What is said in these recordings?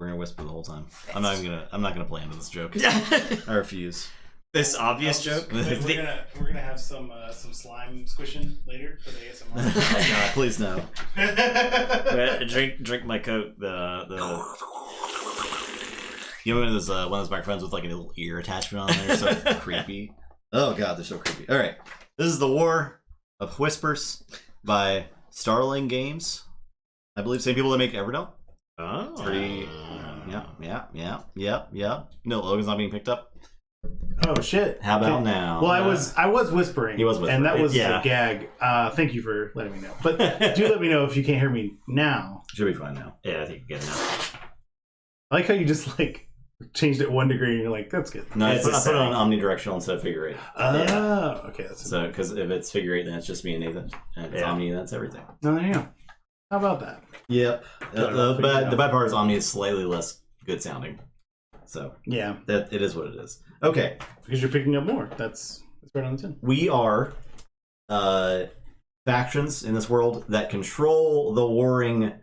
We're gonna whisper the whole time. I'm not gonna play into this joke. I refuse. This obvious joke. We're gonna have some slime squishing later for the ASMR. Oh God, please no. Drink my Coke. You know when there's one of those microphones with like a little ear attachment on there, so creepy. Oh God, they're so creepy. All right, this is the War of Whispers by Starling Games. I believe same people that make Everdell. Oh, It's pretty. Yeah. No, Logan's not being picked up. Oh shit! How about now? Well, I was whispering. He was whispering, and that was yeah. a gag. Thank you for letting me know. But do let me know if you can't hear me now. Should be fine now. yeah, I think you get it now. I like how you just like changed it 1 degree and you're like, that's good. No, It's I a put it setting. on omnidirectional instead of figure eight. Oh, okay. That's So, because if it's figure eight, then it's just me and Nathan. And if it's Yeah. omni, that's everything. Oh, there you go. How about that? Yep. The bad part is omni is slightly less good sounding. So Yeah, that it is what it is. Okay. because you're picking up more. That's right on the tin. We are factions in this world that control the warring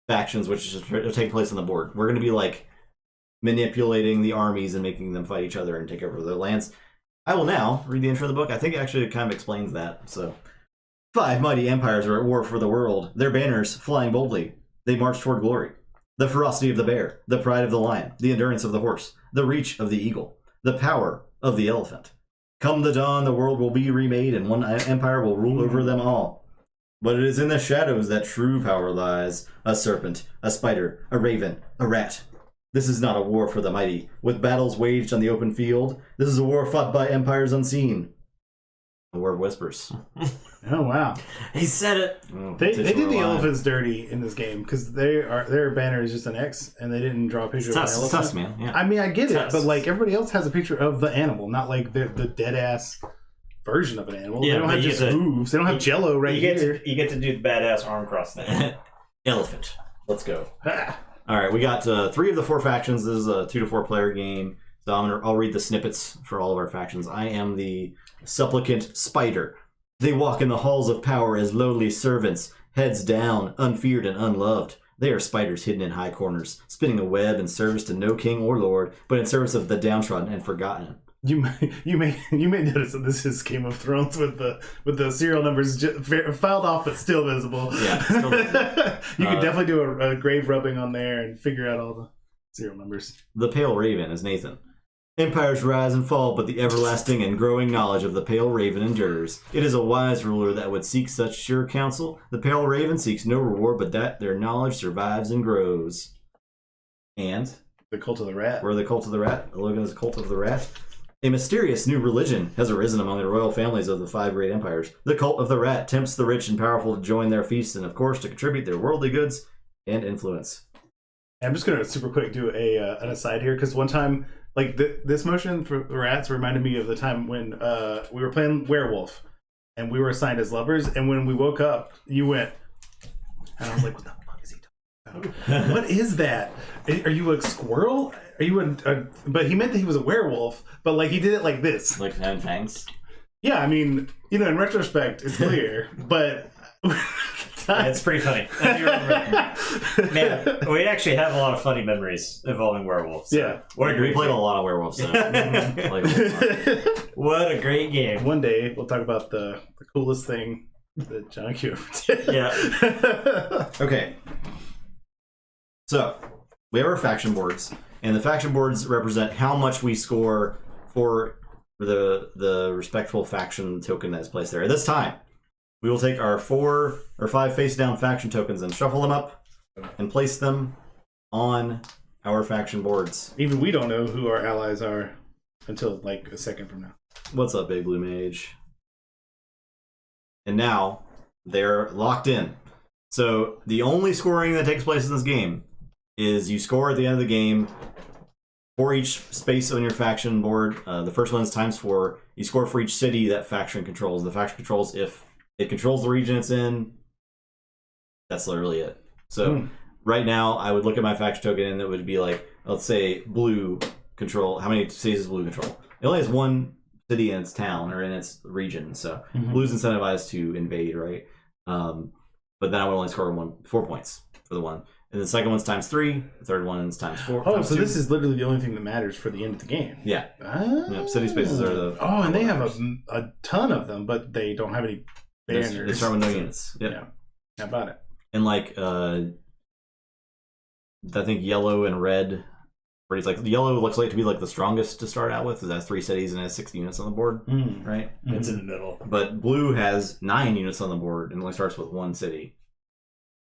factions, which is take place on the board. We're going to be like manipulating the armies and making them fight each other and take over their lands. I will now read the intro of the book. I think it actually kind of explains that. So, 5 mighty empires are at war for the world, their banners flying boldly. They march toward glory. The ferocity of the bear, the pride of the lion, the endurance of the horse, the reach of the eagle, the power of the elephant. Come the dawn, the world will be remade, and one empire will rule over them all. But it is in the shadows that true power lies. A serpent, a spider, a raven, a rat. This is not a war for the mighty, with battles waged on the open field. This is a war fought by empires unseen. A war of whispers. Oh wow! He said it. They did the elephants dirty in this game because their banner is just an X and they didn't draw a picture of an It's elephant. tough, man. Yeah. I mean, I get it, Tusk. but like everybody else has a picture of the animal, not like the dead ass version of an animal. Yeah, they don't but have you just get to- hooves. They don't have Jello right You get here. to do the badass arm cross thing. Elephant. Let's go. Ah. All right, we got 3 of the 4 factions. This is a 2 to 4 player game. So I'll read the snippets for all of our factions. I am the supplicant spider. They walk in the halls of power as lowly servants, heads down, unfeared and unloved. They are spiders hidden in high corners, spinning a web in service to no king or lord, but in service of the downtrodden and forgotten. You may notice that this is Game of Thrones with the serial numbers filed off but still visible. Yeah, still visible. You could definitely do a grave rubbing on there and figure out all the serial numbers. The Pale Raven is Nathan. Empires rise and fall, but the everlasting and growing knowledge of the Pale Raven endures. It is a wise ruler that would seek such sure counsel. The Pale Raven seeks no reward, but that their knowledge survives and grows. And The Cult of the Rat. we're the Cult of the Rat. Logan is the Cult of the Rat. A mysterious new religion has arisen among the royal families of the 5 great empires. The Cult of the Rat tempts the rich and powerful to join their feasts and, of course, to contribute their worldly goods and influence. I'm just gonna super quick do an aside here because one time, like this motion for the rats reminded me of the time when we were playing werewolf and we were assigned as lovers, and when we woke up, you went, and I was like, "What the fuck is he talking about? What is that? Are you a squirrel? Are you a?" But he meant that he was a werewolf, but like he did it like this. Like having fangs? Yeah, I mean, in retrospect, it's clear, but. It's pretty funny. I do remember. Man, we actually have a lot of funny memories involving werewolves. Yeah. What a We great played a game. lot of werewolves. So. Like, What a great game. One day we'll talk about the coolest thing that John Q ever did. Yeah. okay. So, we have our faction boards, and the faction boards represent how much we score for the respectful faction token that's placed there. At this time, we will take our 4 or 5 face-down faction tokens and shuffle them up and place them on our faction boards. Even we don't know who our allies are until like a second from now. What's up, Big Blue Mage? And now, they're locked in. So, the only scoring that takes place in this game is you score at the end of the game for each space on your faction board. The first one is ×4. You score for each city that faction controls. The faction controls if it controls the region it's in. That's literally it. So right now, I would look at my faction token and it would be like, let's say blue control. How many cities does blue control? It only has 1 city in its town or in its region. So blue's incentivized to invade, right? But then I would only score 4 points for the one. And the second one's ×3. The third one's ×4. Oh, so ×2. this is literally the only thing that matters for the end of the game. Yeah. Ah. Yep, city spaces are the... Oh, and they have a ton of them, but they don't have any banners. They start with no units. Yep. Yeah. How about it? And like, I think yellow and red... Where it's like yellow looks like to be like the strongest to start out with. It has 3 cities and it has 6 units on the board, right? It's in the middle. But blue has 9 units on the board and only starts with 1 city.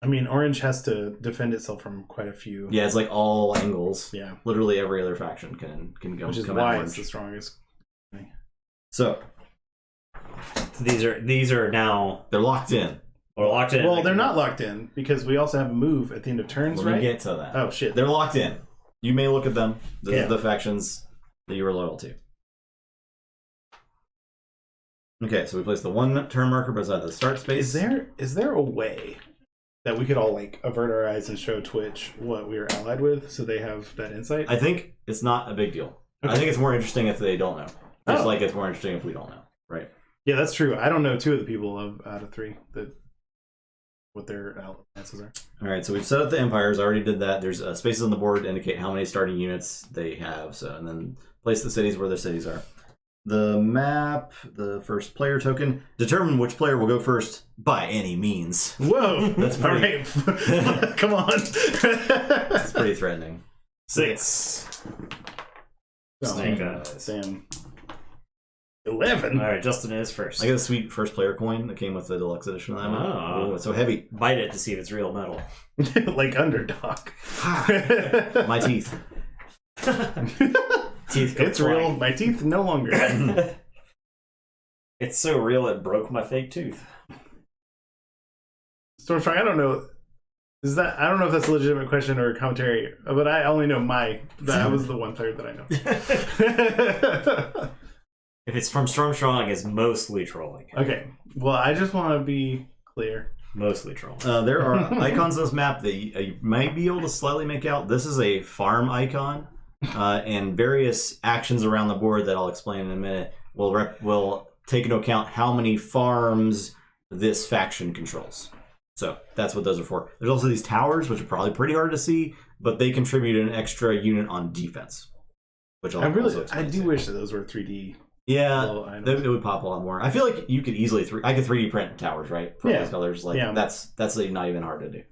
I mean, orange has to defend itself from quite a few. Yeah, it's like all angles. Yeah, literally every other faction can go. Which is come why out it's the strongest. So these are now they're locked in. we're locked in. Well, they're not locked in because we also have a move at the end of turns, Let right? me get to that. Oh shit! They're locked in. You may look at them. These Yeah. are the factions that you are loyal to. Okay, so we place the 1 turn marker beside the start space. Is there a way that we could all like avert our eyes and show Twitch what we are allied with, so they have that insight? I think it's not a big deal. Okay. I think it's more interesting if they don't know. Just Oh. like it's more interesting if we don't know, right? Yeah, that's true. I don't know 2 of the people out of 3 what their alliances are. All right, so we've set up the empires. I already did that. There's spaces on the board to indicate how many starting units they have. So, and then place the cities where their cities are. The map, the first player token, determine which player will go first by any means. Whoa! That's pretty. All right. Come on. It's pretty threatening. 6. Snake eyes. Damn. 11. All right, Justin is first. I got a sweet first player coin that came with the deluxe edition of that one. Oh. Ooh, it's so heavy. Bite it to see if it's real metal. Like underdog. My teeth. Teeth go It's real. flying. My teeth no longer. It's so real it broke my fake tooth. Stormstrong, I don't know. I don't know if that's a legitimate question or a commentary, but I only know that was the 1/3 that I know. If it's from Stormstrong, it's mostly trolling. Okay. Well, I just want to be clear. Mostly trolling. There are icons on this map that you might be able to slightly make out. This is a farm icon, and various actions around the board that I'll explain in a minute will take into account how many farms this faction controls. So that's what those are for. There's also these towers, which are probably pretty hard to see, but they contribute an extra unit on defense. Which I do wish that those were 3D. Yeah, items. it would pop a lot more. I feel like you could easily I could 3D print towers, right? For all these colors, like that's not even hard to do.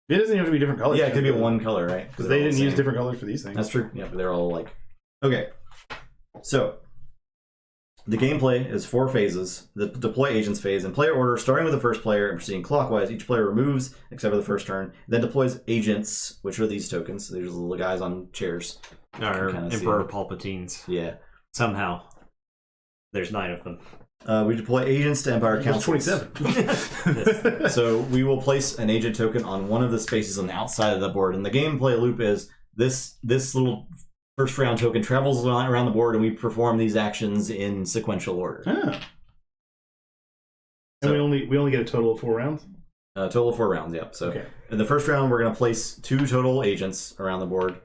It doesn't have to be different colors. Yeah, it could be one color, right? Because they didn't use different colors for these things. That's true. Yeah, but they're all like okay. So the gameplay is 4 phases. The deploy agents phase in player order, starting with the first player and proceeding clockwise. Each player removes, except for the first turn, then deploys agents, which are these tokens. These are the little guys on chairs. Or kinda see Emperor them. Palpatines. Yeah. Somehow. There's 9 of them. We deploy agents to Empire There's Councils. 27. So we will place an agent token on one of the spaces on the outside of the board. And the gameplay loop is this little first round token travels around the board, and we perform these actions in sequential order. Ah. And we only get a total of 4 rounds? Total of 4 rounds, yep. So Okay. in the first round, we're going to place 2 total agents around the board.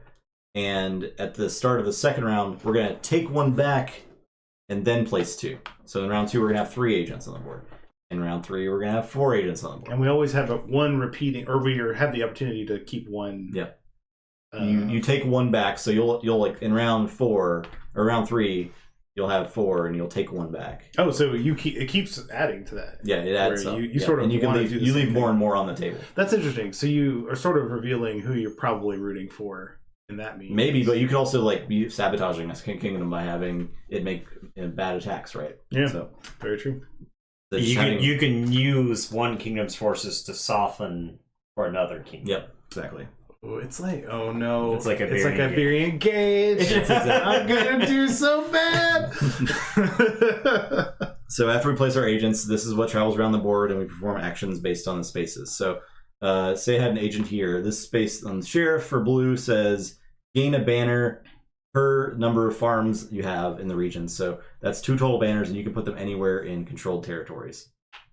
And at the start of the second round, we're going to take 1 back and then place 2. So in round 2, we're going to have 3 agents on the board. In round 3, we're going to have 4 agents on the board. And we always have one repeating, or we have the opportunity to keep 1. Yep. You take 1 back, so you'll like in round 4 or round 3, you'll have 4 and you'll take 1 back. Oh, so it keeps adding to that. Yeah, it adds up. You sort of and you can wanna leave do the you same leave more thing. and more on the table. That's interesting. So you are sort of revealing who you're probably rooting for in that means. Maybe, but you could also like be sabotaging a kingdom by having it make bad attacks, right? Yeah. So Very true. You can use one kingdom's forces to soften for another kingdom. Yep, exactly. Oh, it's like, oh no. It's like Iberian Gauge. I'm gonna do so bad. So after we place our agents, this is what travels around the board, and we perform actions based on the spaces. So say I had an agent here. This space on the sheriff for blue says gain a banner per number of farms you have in the region. So that's 2 total banners, and you can put them anywhere in controlled territories.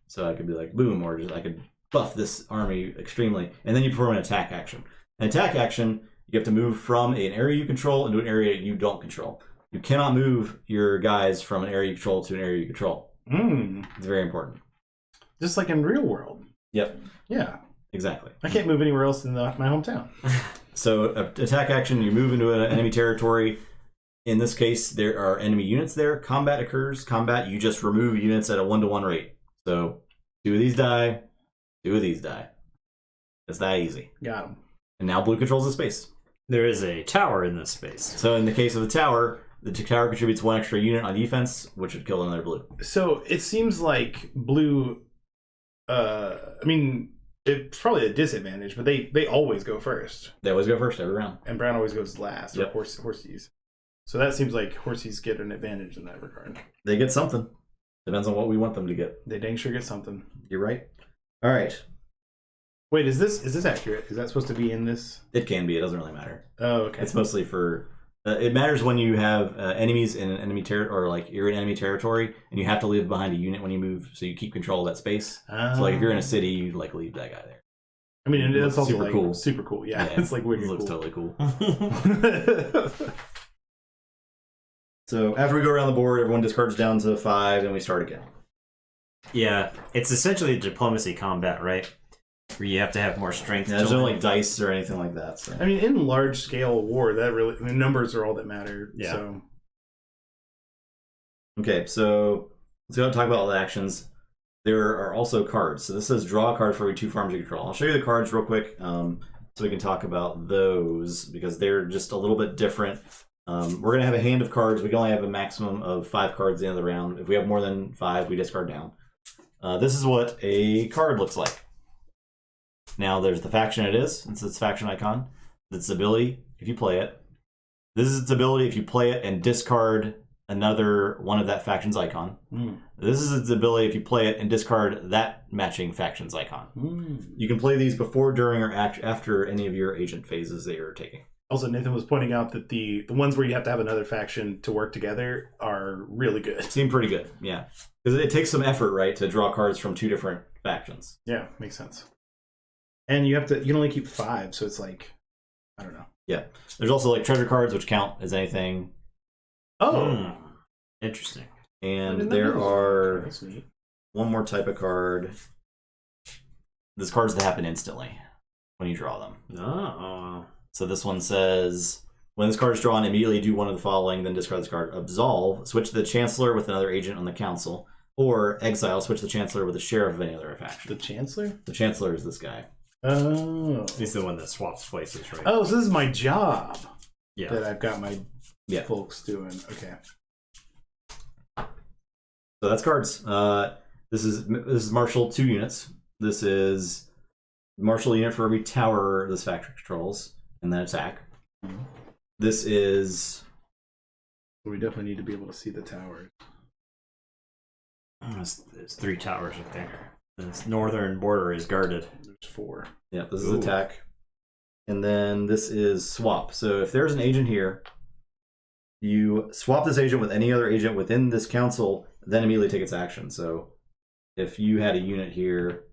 So I could be like boom, or just I could buff this army extremely, and then you perform an attack action. An attack action, you have to move from an area you control into an area you don't control. You cannot move your guys from an area you control to an area you control. It's very important. Just like in real world. Yep. Yeah. Exactly. I can't move anywhere else in my hometown. So attack action, you move into an enemy territory. In this case, there are enemy units there. Combat occurs. Combat, you just remove units at a 1-to-1 rate. So 2 of these die, 2 of these die. It's that easy. Got him. And now blue controls the space. There is a tower in this space. So in the case of the tower contributes 1 extra unit on defense, which would kill another blue. So it seems like blue. I mean, it's probably a disadvantage, but they always go first. They always go first every round. And brown always goes last. Yep. Or horsies. So that seems like horsies get an advantage in that regard. They get something. Depends on what we want them to get. They dang sure get something. You're right. All right. Wait, is this accurate? Is that supposed to be in this? It can be. It doesn't really matter. Oh, okay. It's mostly for. It matters when you have enemies in an enemy territory, or like you're in enemy territory, and you have to leave behind a unit when you move, so you keep control of that space. So like if you're in a city, you like leave that guy there. I mean, it's also super like cool. Super cool. Yeah, it's like wicked It looks cool. totally cool. So after we go around the board, everyone discards down to 5, and we start again. Yeah, it's essentially a diplomacy combat, right? Where you have to have more strength. Yeah, there's to no win. like dice or anything like that. So. I mean, in large scale war, that really numbers are all that matter. Yeah. So Okay, so let's go and talk about all the actions. There are also cards. So this says draw a card for every 2 farms you control. I'll show you the cards real quick, so we can talk about those because they're just a little bit different. We're gonna have a hand of cards. We can only have a maximum of 5 cards at the end of the round. If we have more than 5, we discard down. This is what a card looks like. Now there's the faction it is. It's its faction icon. Its ability if you play it. This is its ability if you play it and discard another one of that faction's icon. This is its ability if you play it and discard that matching faction's icon. You can play these before, during, or after any of your agent phases that you're taking. also, Nathan was pointing out that the ones where you have to have another faction to work together are really good. Seem pretty good, yeah. Because it takes some effort, right, to draw cards from 2 different factions. Yeah, makes sense. And you can only keep 5, so it's like, I don't know. Yeah. There's also like treasure cards, which count as anything. Oh, Interesting. And there are That's neat. one more type of card. There's cards that happen instantly when you draw them. Oh. So this one says, when this card is drawn, immediately do one of the following, then discard this card. Absolve, switch the Chancellor with another agent on the council. Or exile, switch the Chancellor with the sheriff of any other faction. The Chancellor? The Chancellor is this guy. Oh. He's the one that swaps places, right? Oh, so this is my job Yeah. that I've got my Yeah. folks doing. Okay. So that's cards. This is marshal 2 units. This is marshal unit for every tower this faction controls, and then attack. This is We definitely need to be able to see the towers. There's 3 towers up there. The northern border is guarded. There's 4. yeah. This is Ooh. attack, and then this is swap. So if there's an agent here, you swap this agent with any other agent within this council, then immediately take its action. So if you had a unit here,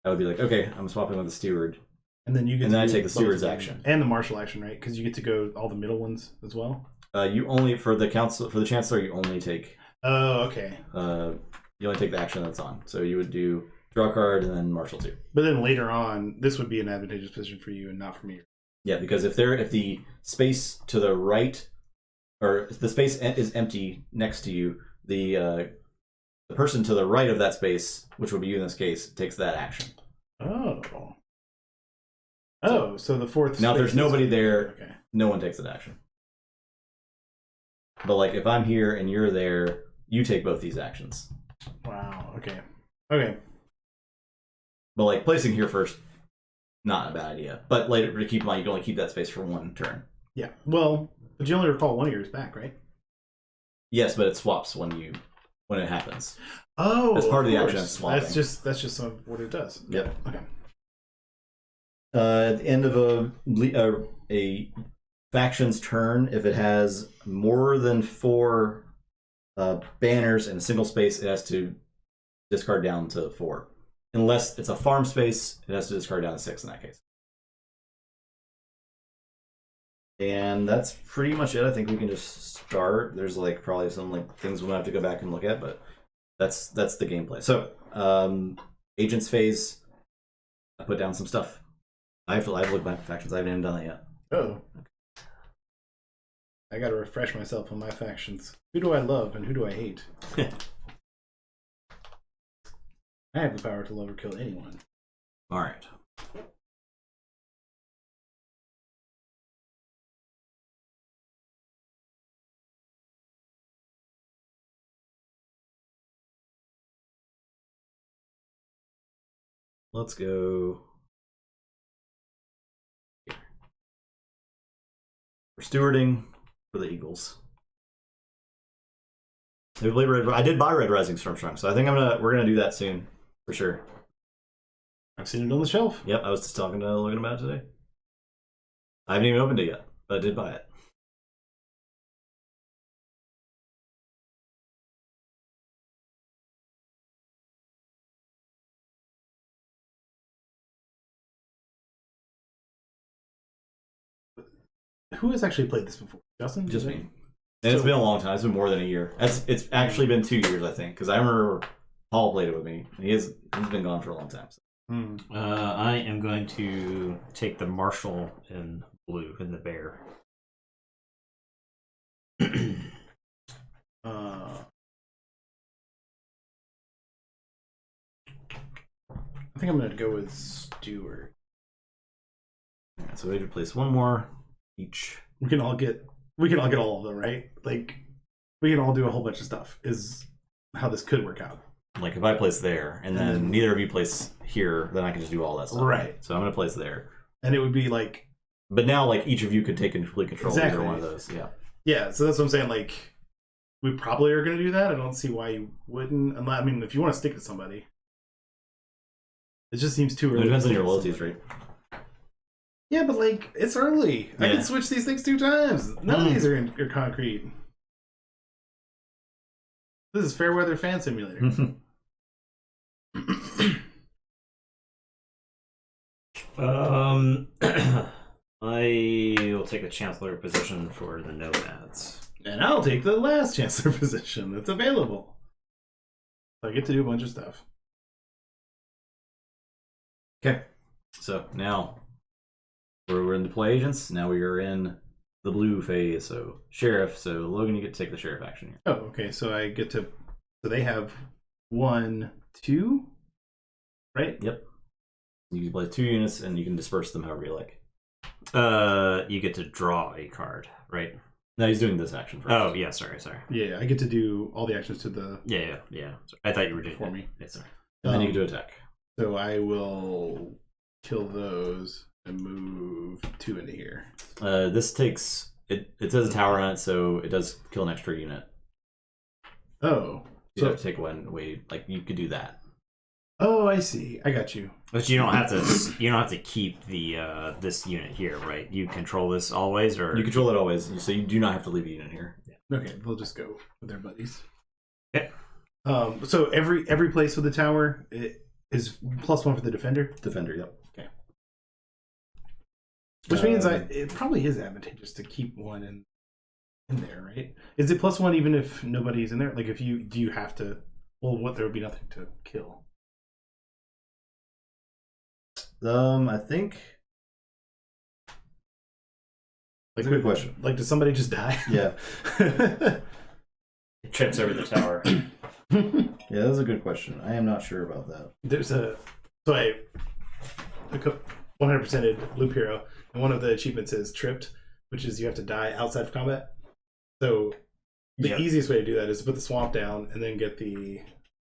I would be like, okay, I'm swapping with the steward. And then you get And to then I do take the both steward's of them. action. And the martial action, right? Because you get to go all the middle ones as well. You only for the council for the chancellor, you only take Oh, okay. you only take the action that's on. So you would do draw a card and then marshal 2. But then later on, this would be an advantageous position for you and not for me. Yeah, because if the space to the right, or if the space is empty next to you, the person to the right of that space, which would be you in this case, takes that action. Oh. Oh, so the 4th. Now, if there's space is- nobody there, Okay. no one takes that action. But like if I'm here and you're there, you take both these actions. Wow. Okay. Okay. But like placing here first, not a bad idea. But later, to keep in mind, you can only keep that space for 1 turn. Yeah. Well, but you only recall one of yours back, right? Yes, but it swaps when it happens. Oh, That's part of the course. action, swapping. That's just some of what it does. Yep. Okay. At the end of a faction's turn, if it has more than 4 banners in a single space, it has to discard down to 4. Unless it's a farm space, it has to discard down to 6 in that case. And that's pretty much it. I think we can just start. There's like probably some like things we'll have to go back and look at, but that's the gameplay. So agents phase. I put down some stuff. I have to look back at factions. I haven't even done that yet. Oh. I gotta refresh myself on my factions. Who do I love and who do I hate? I have the power to love or kill anyone. All right. Let's go. We're stewarding for the Eagles. I did buy Red Rising Stormstrong, so I think we're gonna do that soon for sure. I've seen it on the shelf. Yep, I was just talking to Logan about it today. I haven't even opened it yet, but I did buy it. Who has actually played this before? Justin? Just me. And it's been a long time. It's been more than a year. It's actually been 2 years, I think, because I remember Paul played it with me. He's been gone for a long time. So. I am going to take the Marshal in blue and the bear. I think I'm going to go with Stewart. Yeah, so we have to place one more each. We can all get all of them, right? Like, we can all do a whole bunch of stuff, is how this could work out. Like, if I place there, and then neither of you place here, then I can just do all that stuff. Right. So I'm going to place there. And it would be like... But now, like, each of you could take complete control of either one of those. Yeah. Yeah, so that's what I'm saying. Like, we probably are going to do that. I don't see why you wouldn't. I mean, if you want to stick to somebody. It just seems too early. It depends on your loyalties, right? Yeah, but, like, it's early. Yeah. I can switch these things 2 times. None of these are concrete. This is Fairweather Fan Simulator. I will take the Chancellor position for the Nomads. And I'll take the last Chancellor position that's available. So I get to do a bunch of stuff. Okay. So now we're in the play agents. Now we are in the blue phase. So Sheriff. So Logan, you get to take the Sheriff action here. Oh, okay. So I get to... So they have 1, 2, right? Yep. You can play 2 units, and you can disperse them however you like. You get to draw a card, right? No, he's doing this action first. Oh, yeah, sorry. Yeah, I get to do all the actions to the... Yeah. I thought you were doing for me. Yeah, sorry. And then you can do attack. So I will kill those and move 2 into here. This takes... It says a tower on it, so it does kill an extra unit. Oh. You have to take one away. Like, you could do that. Oh, I see. I got you. But you don't have to. You don't have to keep the this unit here, right? You control this always, or You control it always, so you do not have to leave a unit here. Yeah. Okay, they'll just go with their buddies. Okay. So every place with the tower it is +1 for the defender. Defender, yep. Okay. Which means it probably is advantageous to keep one in there, right? Is it +1 even if nobody's in there? Like, do you have to? Well, there would be nothing to kill. I think. That's a good question. Like, does somebody just die? Yeah. it trips over the tower. Yeah, that's a good question. I am not sure about that. There's I 100%ed Loop Hero, and one of the achievements is Tripped, which is you have to die outside of combat. So the easiest way to do that is to put the swamp down and then get the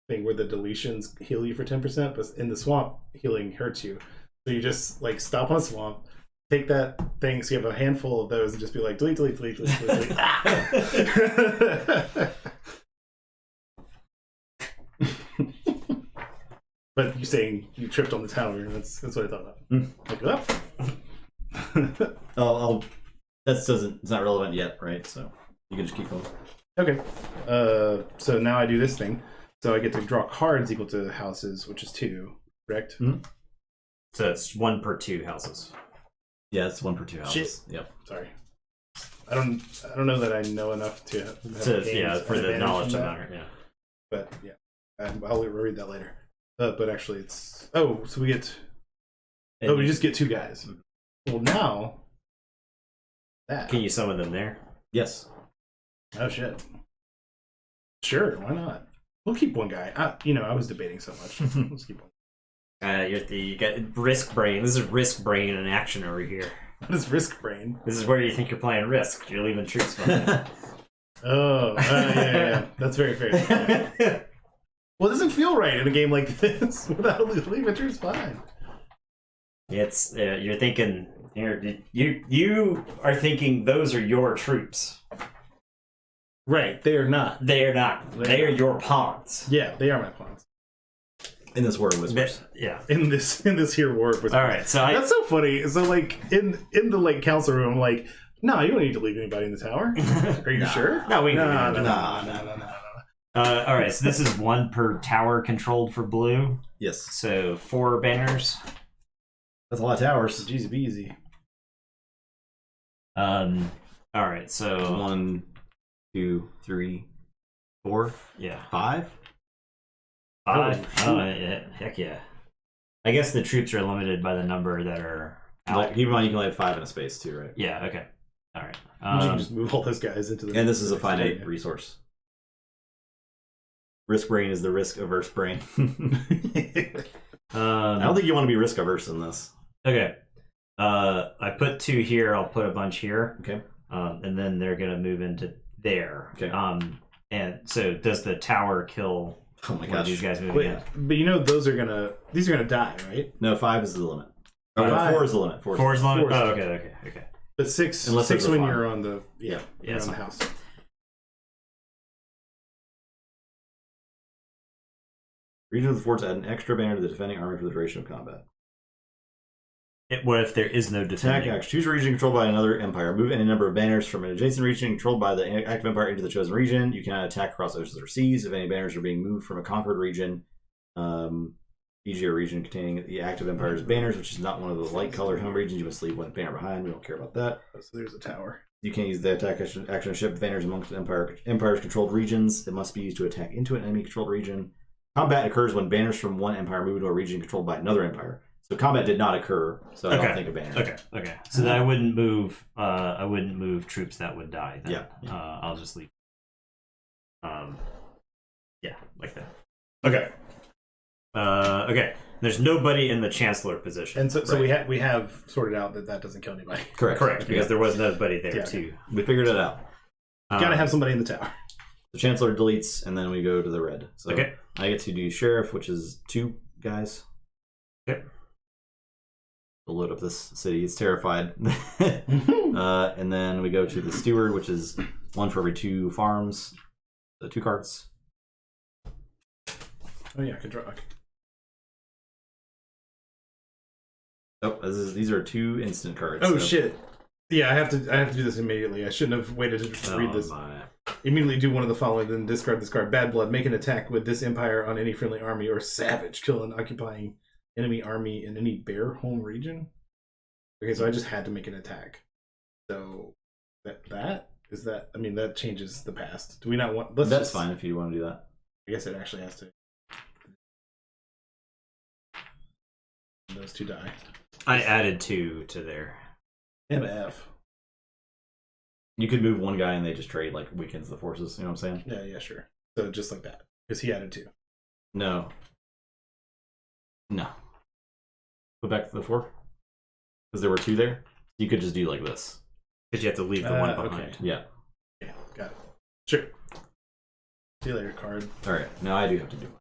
thing where the deletions heal you for 10%, but in the swamp, healing hurts you. So you just like stop on a swamp, take that thing, so you have a handful of those, and just be like, delete, delete, delete, delete, delete. But you saying you tripped on the tower, that's what I thought of. Like, Oh, it's not relevant yet, right? So you can just keep going. Okay. So now I do this thing. So I get to draw cards equal to houses, which is 2, correct? Mm-hmm. So it's 1 per 2 houses. Yeah, it's 1 per 2 houses. Shit. Yep. Sorry. I don't know that I know enough to have For the advantage knowledge from about it, yeah. But yeah, I'll read that later. But actually, it's so we get Oh, we just get 2 guys. Well, now that. Can you summon them there? Yes. Oh shit. Sure, why not? We'll keep 1 guy. I was debating so much. Let's keep 1. You got Risk Brain. This is Risk Brain in action over here. What is Risk Brain? This is where you think you're playing Risk. You're leaving troops behind. Yeah. That's very fair. Well, it doesn't feel right in a game like this without leaving troops behind. It's you're thinking you are thinking those are your troops. Right, they are not. They are not. They are your pawns. Yeah, they are my pawns. In this war of whispers. Yeah. In this here war. All right, so that's so funny. So like in the like council room, I'm like, no, you don't need to leave anybody in the tower. Are you sure? No, we No. All right, so this is 1 per tower controlled for blue. Yes. So 4 banners. That's a lot of towers. Jeezy beezy. All right, so 1, 2, 3, 4, yeah, 5. 5. Oh, yeah, heck yeah. I guess the troops are limited by the number that are out. Like, keep in mind you can only have 5 in a space too, right? Yeah. Okay. All right. You can just move all those guys into the. And this is a finite resource. Risk brain is the risk averse brain. I don't think you want to be risk averse in this. Okay. I put 2 here. I'll put a bunch here. Okay. And then they're gonna move into there. Okay. And so does the tower kill? Oh my one of gosh. these guys moving in? But these are gonna die, right? No, 5 is the limit. Oh, 5. 4 is the limit. 4 is the limit. 4 is Oh, the okay. But 6 Unless there's a when farm. you're on the Yeah. you're on the house. Region of the forts add an extra banner to the defending army for the duration of combat. What if there is no Attack defending? action. Choose a region controlled by another empire. Move any number of banners from an adjacent region controlled by the active empire into the chosen region. You cannot attack across oceans or seas. If any banners are being moved from a conquered region, e.g. a region containing the active empire's banners, which is not one of the light-colored home regions, you must leave 1 banner behind. We don't care about that. Oh, so there's a tower. You can't use the attack action to ship banners amongst empire's controlled regions. It must be used to attack into an enemy-controlled region. Combat occurs when banners from one empire move to a region controlled by another empire. So combat did not occur, so I don't think a banner. Okay. So then I wouldn't move. I wouldn't move troops that would die. Then. Yeah. I'll just leave. Yeah, like that. Okay. Okay. There's nobody in the chancellor position. And so we have sorted out that doesn't kill anybody. Correct. Because there was nobody there Yeah. too. We figured it out. Gotta have somebody in the tower. The chancellor deletes, and then we go to the red. So Okay. I get to do sheriff, which is 2 guys. Okay. We'll load up this city. It's terrified. And then we go to the steward, which is 1 for every 2 farms. So 2 cards. Oh yeah, good draw. Oh, these are 2 instant cards. Oh so. shit. Yeah, I have to do this immediately. I shouldn't have waited to read this. My. Immediately do one of the following, then discard this card. Bad blood. Make an attack with this empire on any friendly army or savage. Kill an occupying enemy army in any bear home region. Okay, so I just had to make an attack. So that changes the past. Do we not want? That's fine if you want to do that. I guess it actually has to. Those 2 die. I added 2 to there. MF. You could move 1 guy and they just trade, like, weakens the forces. You know what I'm saying? Yeah, sure. So just like that. Because he added 2. No. Go back to the 4. Because there were 2 there. You could just do like this. Because you have to leave the one Okay. behind. Yeah. Yeah, got it. Sure. See you later, card. Alright, now I do have to do one.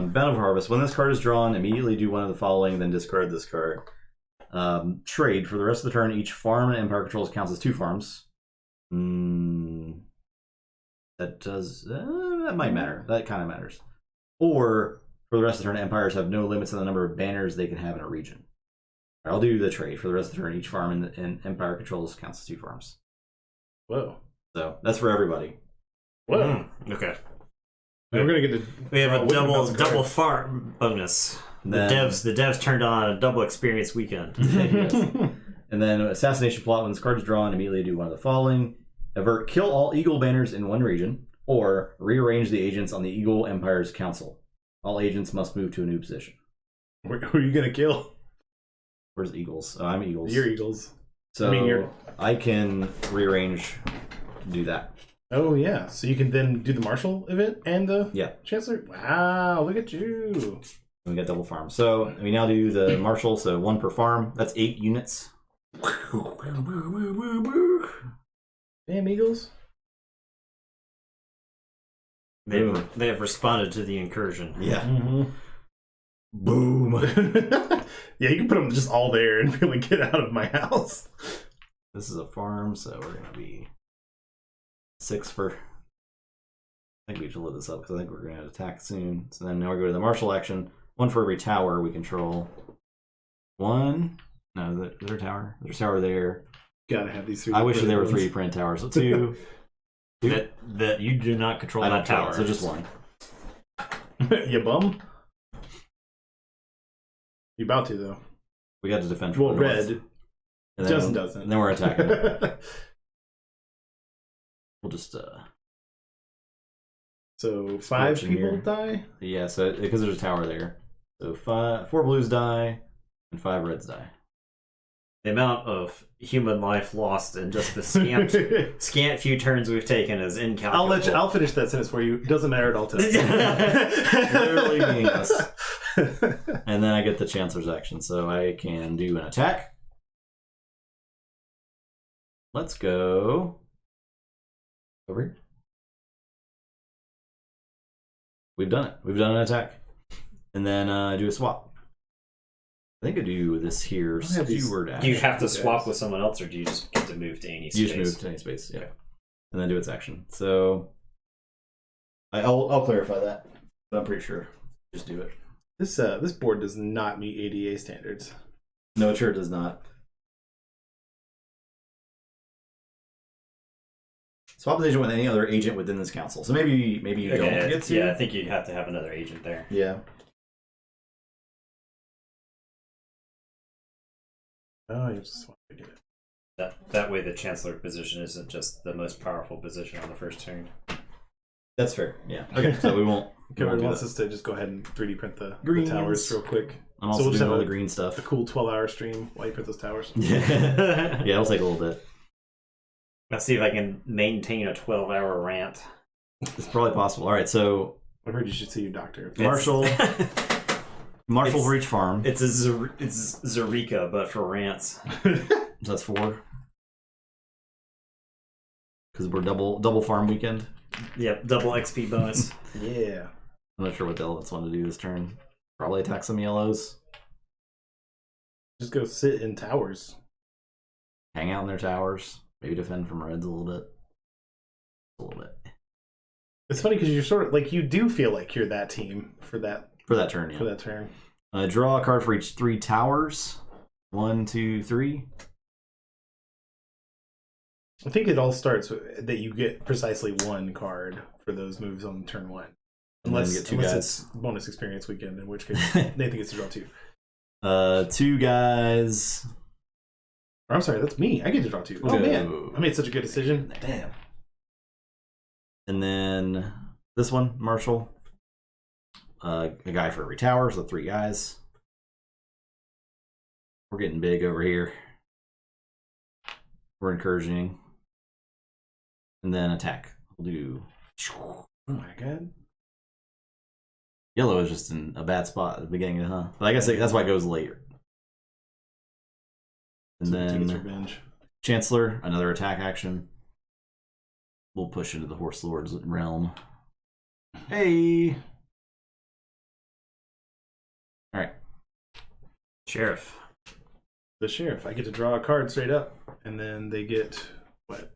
Bountiful Harvest. When this card is drawn, immediately do one of the following, then discard this card. Trade. For the rest of the turn, each farm and empire controls counts as 2 farms. That does... that might matter. That kind of matters. Or, for the rest of the turn, empires have no limits on the number of banners they can have in a region. I'll do the trade. For the rest of the turn, each farm and empire controls counts as 2 farms. Whoa. So, that's for everybody. Whoa. Okay. We're gonna get to. We have a draw with double the farm bonus. Then- The devs turned on a double experience weekend. Yes. And then assassination plot. When this card is drawn, immediately do one of the following: avert, kill all eagle banners in one region, or rearrange the agents on the Eagle Empire's council. All agents must move to a new position. Who are you gonna kill? Where's Eagles? Oh, I'm Eagles. You're Eagles. So I can rearrange, do that. Oh yeah, so you can then do the Marshal event and the Chancellor. Wow, look at you. We got double farm. So we now do the Marshal. So 1 per farm. That's 8 units. Damn Eagles. They have responded to the incursion. Yeah. Mm-hmm. Boom. Yeah, you can put them just all there and really get out of my house. This is a farm, so we're gonna be 6 for. I think we should load this up because I think we're gonna attack soon. So then now we go to the Marshal action. 1 for every tower we control. 1. No, is there a tower? There's a tower there. Gotta have these 3. I wish there were 3 print towers. So 2. That you do not control that tower. So just 1. You bum. You about to though. We got to defend from Well, the north. red. And then, Doesn't. And then we're attacking. We'll just So 5 people here. die? Yeah, so because there's a tower there. So 4 blues die and 5 reds die. The amount of human life lost in just the scant few turns we've taken is incalculable. I'll finish that sentence for you. Doesn't matter at all to us. Literally meaningless. And then I get the Chancellor's action, so I can do an attack. Let's go over here. We've done it. We've done an attack. And then do a swap. I think I do this here. Steward action. Do you have to swap with someone else, or do you just get to move to any space? You just move to any space, yeah. And then do its action. So I'll clarify that, but I'm pretty sure. Just do it. This board does not meet ADA standards. No, it sure does not. Swap the agent with any other agent within this council. So maybe you don't get to. Yeah, I think you have to have another agent there. Yeah. Oh, you just want to get it. That way the Chancellor position isn't just the most powerful position on the first turn. That's fair. Yeah. Okay. So we won't. Kevin wants us to just go ahead and 3D print the towers real quick. I'm also doing all the green stuff. A cool 12-hour stream while you print those towers. Yeah. Yeah, it'll take a little bit. Let's see if I can maintain a 12-hour rant. It's probably possible. All right, so I heard you should see your doctor. Marshal for each farm. It's Zerika, but for rants. So that's 4. Because we're double farm weekend. Yep, double XP bonus. Yeah. I'm not sure what the elephants want to do this turn. Probably attack some yellows. Just go sit in towers. Hang out in their towers. Maybe defend from reds a little bit. A little bit. It's funny because you're sort of like, you do feel like you're that team for that turn, yeah. For that turn. Draw a card for each 3 towers. 1, 2, 3. I think it all starts with that you get precisely 1 card for those moves on turn 1. Unless it's bonus experience weekend, in which case Nathan gets to draw 2. 2 guys. Or, I'm sorry, that's me. I get to draw 2. Oh man, I made such a good decision. Damn. And then this one, Marshal. A guy for every tower, so 3 guys. We're getting big over here. We're incursioning. And then attack. We'll do. Oh my god. Yellow is just in a bad spot at the beginning, huh? But I guess that's why it goes later. And So then revenge. Chancellor, another attack action. We'll push into the Horse Lord's realm. Hey! Alright. Sheriff. The sheriff. I get to draw a card straight up, and then they get what?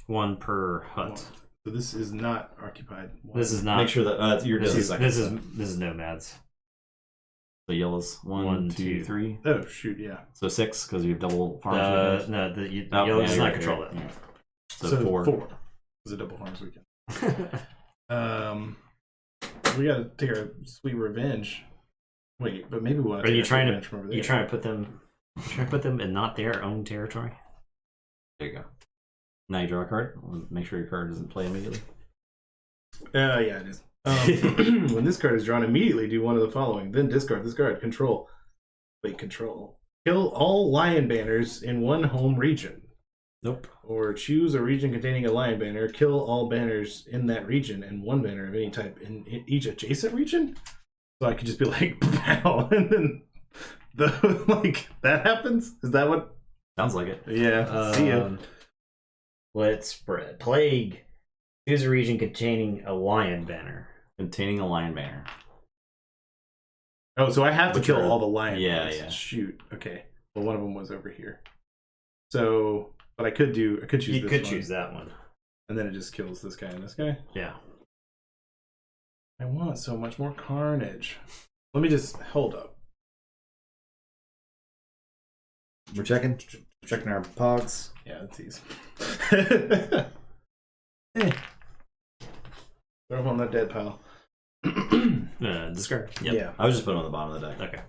1 per hut. 1. So this is not occupied. 1. This is not. Make sure that you're This is nomads. So yellows. 1, 2, 3. Oh shoot! Yeah. So 6 because you have double farms. No, the yellow does not control it. Yeah. So 4. 4 is a double farms weekend. We gotta take our sweet revenge. Wait, but maybe we want to. Are you trying revenge from over there. You trying to put them in not their own territory? There you go. Now you draw a card. Make sure your card doesn't play immediately. Yeah, it is. When this card is drawn, immediately do one of the following. Then discard this card. Control. Wait, control. Kill all lion banners in one home region. Nope. Or choose a region containing a lion banner. Kill all banners in that region and one banner of any type in each adjacent region. So I could just be like, pow, and then that happens. Is that what? Sounds like it. Yeah. See ya. Let's spread. Plague. Choose a region containing a lion banner. Containing a lion banner. Oh, so I have to kill all the lion banners. Yeah. Shoot. Okay. Well, one of them was over here. So, but I could choose this one. You could choose that one. And then it just kills this guy and this guy. Yeah. I want so much more carnage. Let me just hold up. We're checking our pogs. Yeah, that's easy. Throw him on that dead pile. Discard. Yep. Yeah. I was just putting them on the bottom of the deck.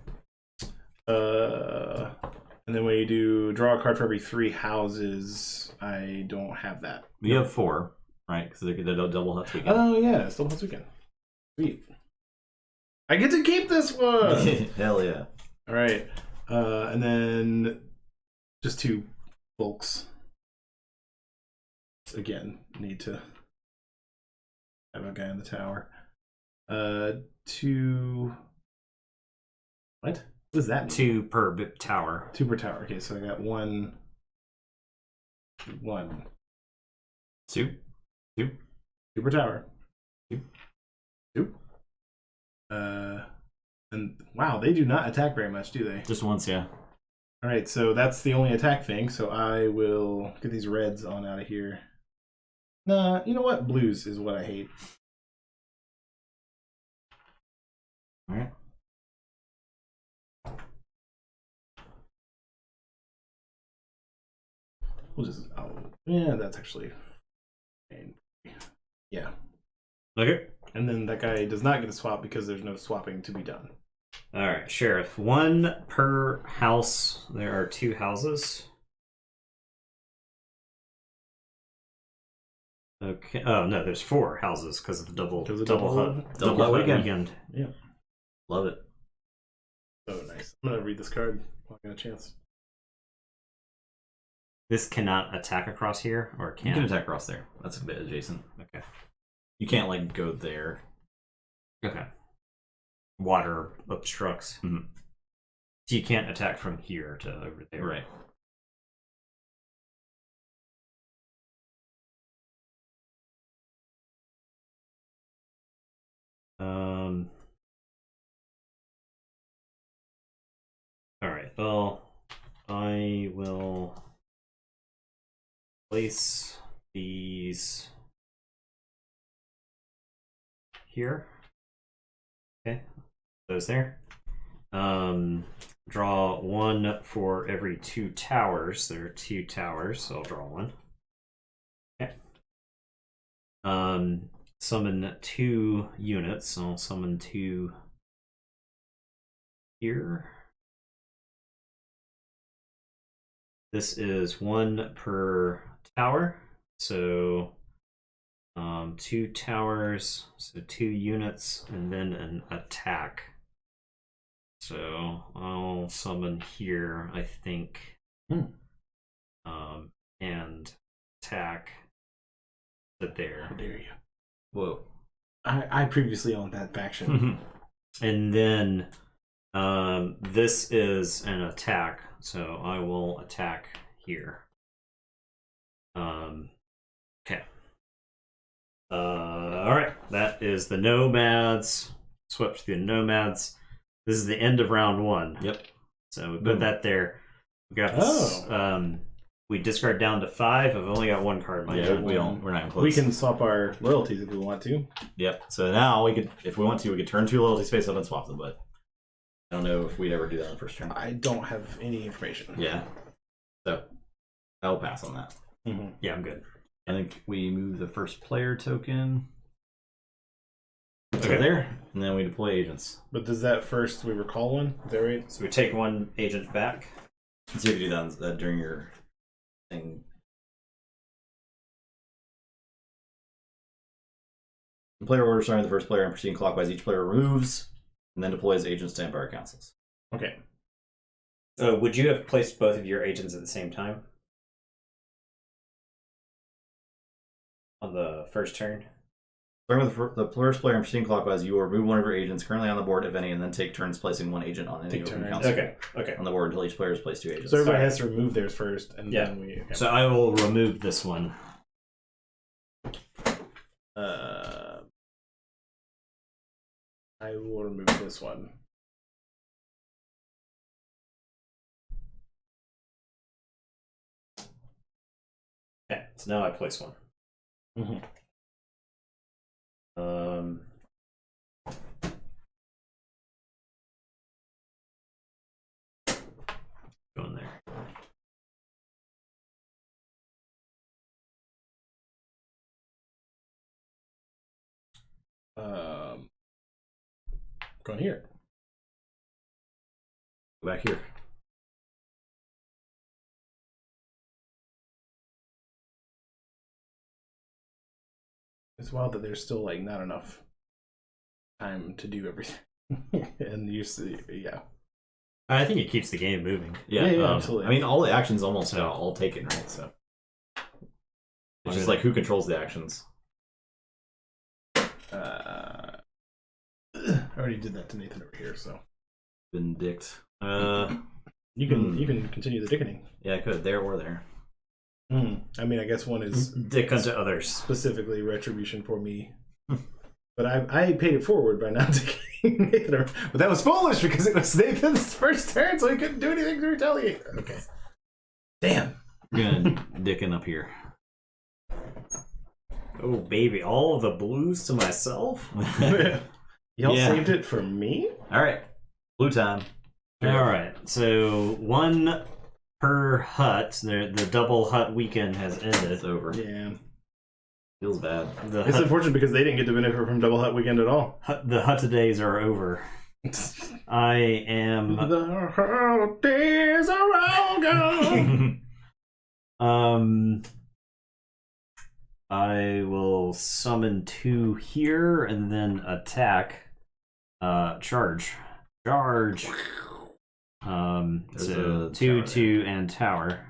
Okay. And then when you do draw a card for every 3 houses, I don't have that. We have 4, right? Because they double Huts weekend. Oh yeah, it's double Huts weekend. Sweet. I get to keep this one. Hell yeah! All right, and then just 2 folks. Again, need to have a guy in the tower. 2. What? What does that mean? 2 per tower. 2 per tower. Okay, so I got 1. 2 per tower. 2. And wow, they do not attack very much, do they? Just once, yeah. All right, so that's the only attack thing. So I will get these reds on out of here. Nah, you know what? Blues is what I hate. All right. We'll just. Oh, yeah, that's actually. Yeah. Okay. And then that guy does not get a swap because there's no swapping to be done. All right, Sheriff. 1 per house. There are 2 houses. Okay. Oh no, there's 4 houses because of the double hut weekend. Yeah. Love it. So nice. I'm gonna read this card while I got a chance. This cannot attack across here, or can? You can attack across there. That's a bit adjacent. Okay. You can't like go there. Okay. Water obstructs. Mm-hmm. So you can't attack from here to over there. Right. All right. Well, I will place these here. Okay. Those there. Draw 1 for every 2 towers. There are 2 towers, so I'll draw 1. Okay. Summon 2 units. So I'll summon 2 here. This is 1 per tower. So 2 towers, so 2 units, and then an attack. So I'll summon here, I think, and attack there. How dare you? Whoa. I previously owned that faction. And then this is an attack, so I will attack here. Okay. Alright, that is the nomads. Swept through the nomads. This is the end of round 1. Yep. So we put that there. We got this. We discard down to 5. I've only got 1 card in my hand. We're not even close. We can swap our loyalties if we want to. Yep. So now we could, if we want to, we could turn 2 loyalty space up and swap them, but I don't know if we'd ever do that on the first turn. I don't have any information. Yeah. So I'll pass on that. Yeah, I'm good. I think we move the first player token. Okay. There, and then we deploy agents. But does that first we recall one? Is that right? So we take 1 agent back. Let's see if you do that during your thing. The player order starting with the first player and proceeding clockwise. Each player removes and then deploys agents to Empire Councils. Okay. Would you have placed both of your agents at the same time? On the first turn? Starting with the first player and proceeding clockwise, you will remove one of your agents currently on the board, if any, and then take turns placing one agent on any open council Okay. on the board until each player has placed 2 agents. So everybody has to remove theirs first, and then we... Okay. So I will remove this one. I will remove this one. Okay, so now I place one. Mm-hmm. Go in there. Go in here. Go back here. It's wild that there's still like not enough time to do everything. And you see, yeah. I think it keeps the game moving. Yeah, absolutely. I mean, all the actions almost all taken, right? So it's just like who controls the actions. I already did that to Nathan over here, so Benedict. you can continue the dickening. Yeah, I could there or there. I mean, I guess one is Dick unto others. specifically retribution for me, but I paid it forward by not dickening Nathan. But that was foolish because it was Nathan's first turn, so he couldn't do anything to retaliate. Okay. Damn. I'm gonna dicken up here. Oh baby, all of the blues to myself. Y'all saved it for me? All right, blue time. All right, so 1 per hut. The double hut weekend has ended. It's over. Yeah. Feels bad. It's unfortunate because they didn't get to benefit from Double Hut Weekend at all. The hut days are over. I am. The hut days are all gone. I will summon 2 here and then attack. Charge. So 2, and tower.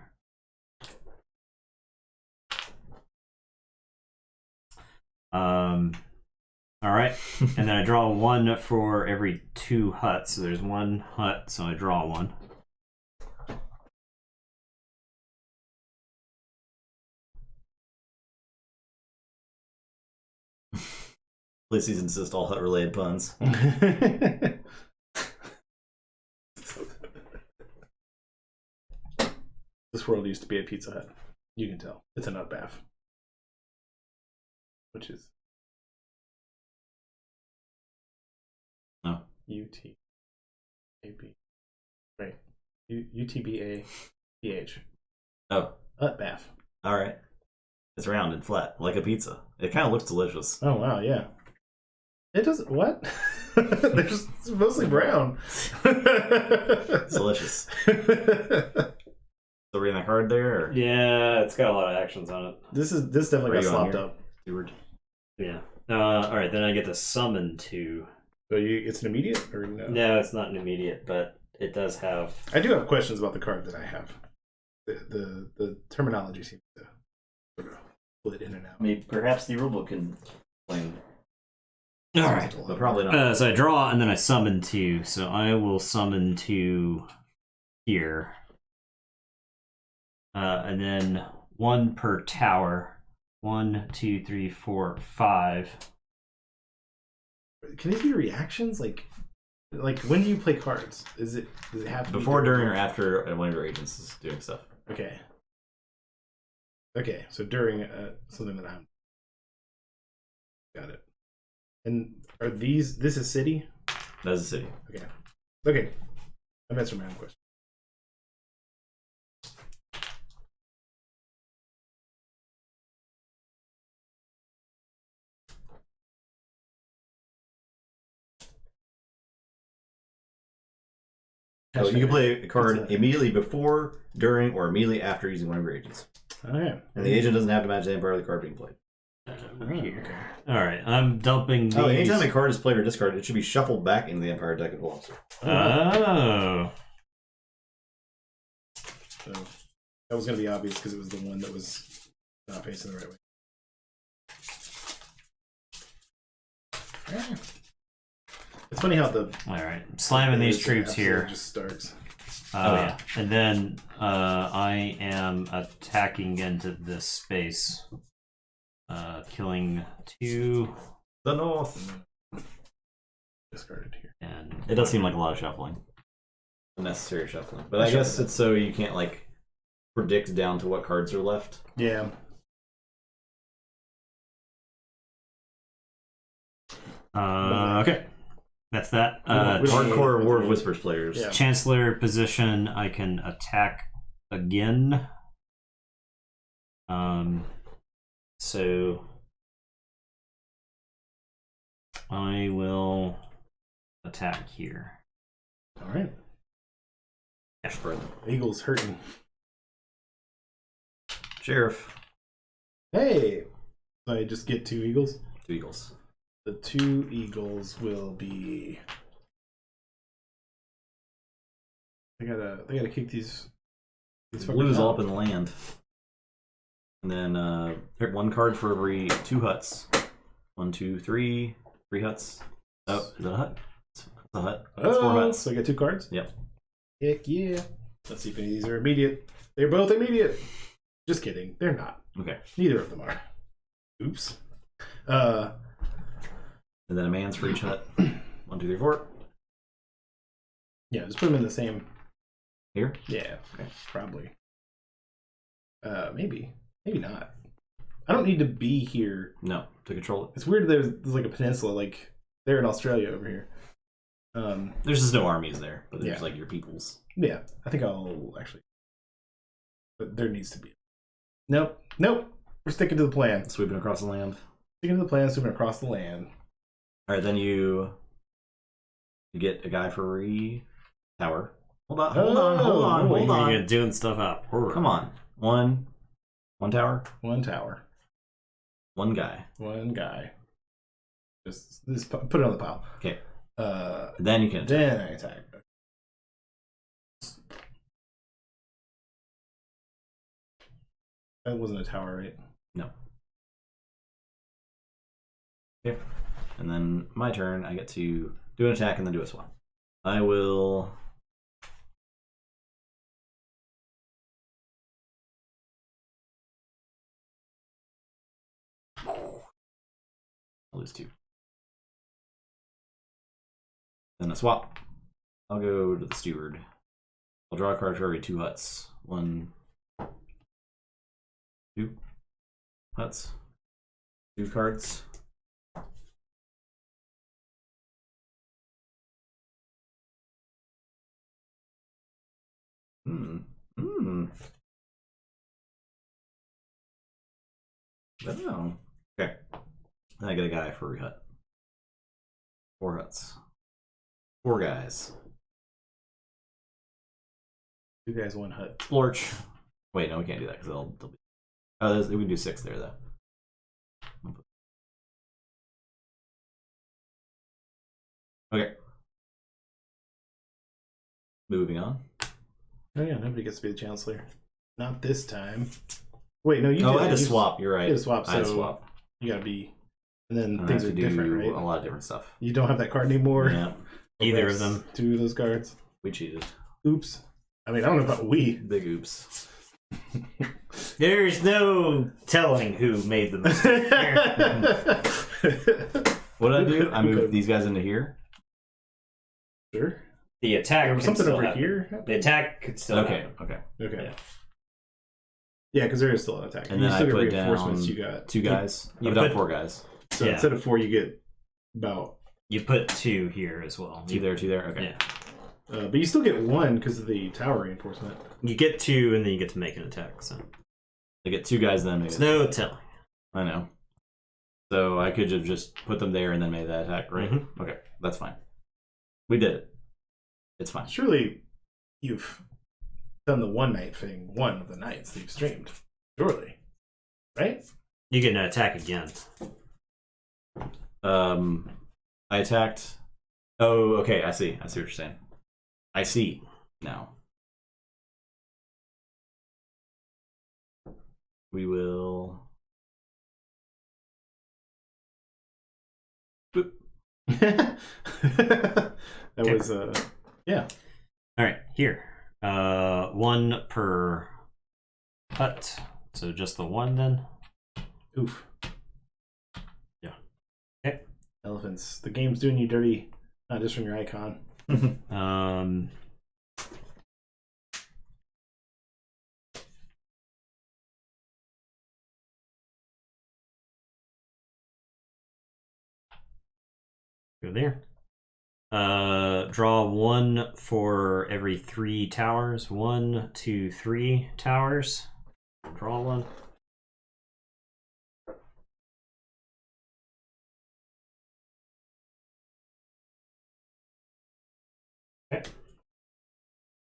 All right, and then I draw 1 for every 2 huts. So there's 1 hut, so I draw 1. Please insist all hut related puns. This world used to be a Pizza Hut. You can tell. It's a nut bath. Which is UTAB. Right. UTBAPH. Oh. Nut bath. All right. It's round and flat, like a pizza. It kind of looks delicious. Oh, wow, yeah. It doesn't... What? They're just mostly brown. It's delicious. So reading that card there? Or? Yeah, it's got a lot of actions on it. This definitely got slopped up. Steward. Yeah. All right, then I get to summon 2. So it's an immediate or no? No, it's not an immediate, but it does have. I do have questions about the card that I have. The terminology seems to sort of split in and out. I mean, perhaps the rulebook can explain. All right, but probably not. So I draw and then I summon 2. So I will summon 2 here, and then 1 per tower. 1, 2, 3, 4, 5. Can these be reactions? Like when do you play cards? Does it have to before, be during, or after one of your agents is doing stuff? Okay. Okay, so during something that I'm. Got it. And are these? This is city. That's a city. Okay. Okay. I've answered my own question. So you can play a card immediately before, during, or immediately after using one of your agents. Okay. And the agent doesn't have to match any part of the card being played. Okay. All right, I'm dumping these. Oh, anytime a card is played or discarded, it should be shuffled back into the Empire deck at once. Oh. So that was going to be obvious because it was the one that was not facing the right way. It's funny how the all right, slamming these troops here. Just starts. And then I am attacking into this space, killing 2. The north. Discarded here. And it does seem like a lot of shuffling. Unnecessary shuffling. But I guess it's so you can't like predict down to what cards are left. Yeah. Okay. That's that. Hardcore War of Whispers players. Yeah. Chancellor position, I can attack again. So I will attack here. All right. Ashburn. Eagle's hurting. Sheriff. Hey! So I just get 2 eagles? 2 eagles. The 2 eagles will be... They gotta kick these Blues all out. up in the land. And then 1 card for every 2 huts. 1, 2, 3. 3 huts. Oh, is that a hut? That's a hut. That's 4 huts. So I got 2 cards? Yep. Heck yeah. Let's see if any of these are immediate. They're both immediate. Just kidding. They're not. Okay. Neither of them are. Oops. And then a man's for each hut. 1, 2, 3, 4. Yeah, just put them in the same. Here? Yeah. Okay. Probably. Maybe. Maybe not. I don't need to be here. No, to control it. It's weird there's like a peninsula, like they're in Australia over here. There's just no armies there, but there's Yeah. like your peoples. Yeah, I think I'll actually. But there needs to be. Nope. Nope. We're sticking to the plan. Sweeping across the land. Sticking to the plan, sweeping across the land. Alright, then you get a guy for every tower. Hold on. You're doing stuff up. Come on. One tower. 1 tower. 1 guy. 1 guy. Just put it on the pile. Okay. Then you can attack. Then I attack. That wasn't a tower, right? No. Okay. And then my turn, I get to do an attack and then do a swap. I will... I'll lose 2. Then a swap. I'll go to the steward. I'll draw a card for every 2 huts. 1, 2 huts. 2 cards. I don't know. Okay. Then I get a guy for every hut. 4 huts. 4 guys. 2 guys, 1 hut. Splorch. Wait, no, we can't do that because they'll be. Oh, we can do 6 there though. Okay. Moving on. Oh yeah, nobody gets to be the Chancellor. Not this time. Wait, no, you did. I had to swap. You're right. You had to swap, I had to so swap. you gotta be... And then I things have are to different, do right? a lot of different stuff. You don't have that card anymore? Yeah, Either of them. 2 of those cards. we cheated. Oops. I mean, I don't know about we. Big oops. There's no telling who made the mistake here. What did I do? I moved these guys into here. Sure. The attack There was can something still over happen. here. The attack could still Okay, happen. okay. Okay. Yeah. Yeah, because there is still an attack. And you then I still get put reinforcements. down You got 2 guys. you I've done put- 4 guys. So Yeah. instead of 4, you get about. You put 2 here as well. 2 there, 2 there. Okay. Yeah. But you still get 1 because of the tower reinforcement. You get 2 and then you get to make an attack. So I get 2 guys then. there's no telling. I know. So I could have just put them there and then made that attack, right? Mhm. Okay, that's fine. We did it. It's fine. Surely you've done the one night thing, one of the nights that you've streamed. Surely. Right? You get an attack again. I attacked. Oh, okay. I see. I see what you're saying. I see now. We will. That was yeah. All right, here. 1 per hut. So just the 1 then. Oof. Yeah. Okay. Elephants. The game's doing you dirty, not just from your icon. Go there. Draw 1 for every 3 towers. 1, 2, 3 towers. Draw 1. Okay.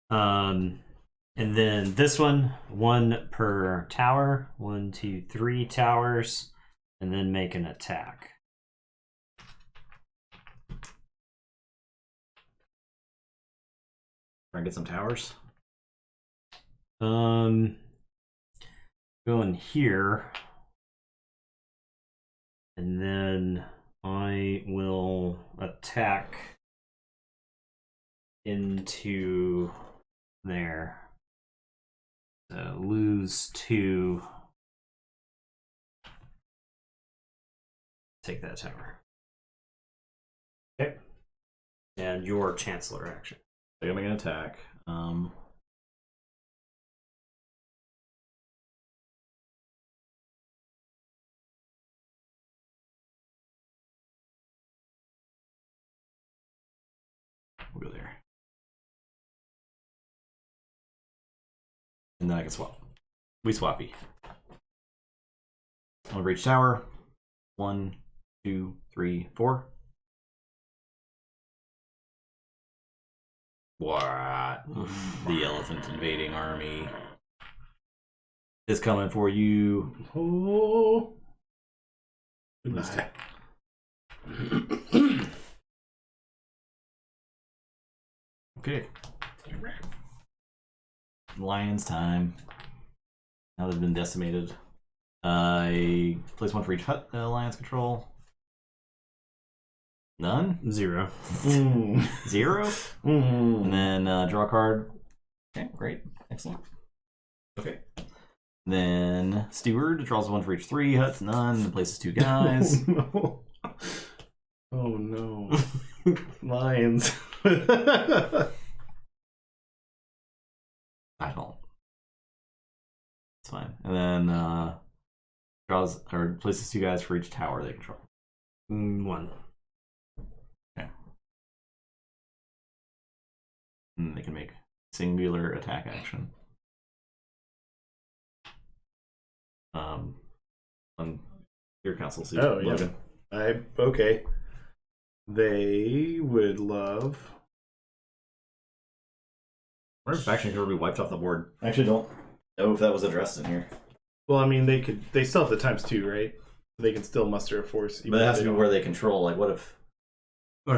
And then this one, 1 per tower. 1, 2, 3 towers, and then make an attack. Try and get some towers. Go in here, and then I will attack into there. Lose 2. Take that tower. Okay. And your Chancellor action. So I'm gonna make an attack. We'll go there. And then I can swap. We swappy. I'll reach tower. 1, 2, 3, 4. What? The elephant invading army is coming for you. Oh. Goodbye. Okay. Lions time. Now they've been decimated. I place 1 for each hut. Lions control. None? 0. 0? And then draw a card. Okay, great. Excellent. Okay. Then Steward draws 1 for each 3 huts. None. And places 2 guys. No. Oh no. Lions. I don't. It's fine. And then draws or places 2 guys for each tower they control. 1. Okay. And they can make singular attack action. On your council seat. Oh, yeah. Logan. Okay. They would love. I wonder if faction could be wiped off the board. I actually don't know if that was addressed in here. Well, I mean, they still have the *2, right? They can still muster a force. But it has to be where they control. Like, what if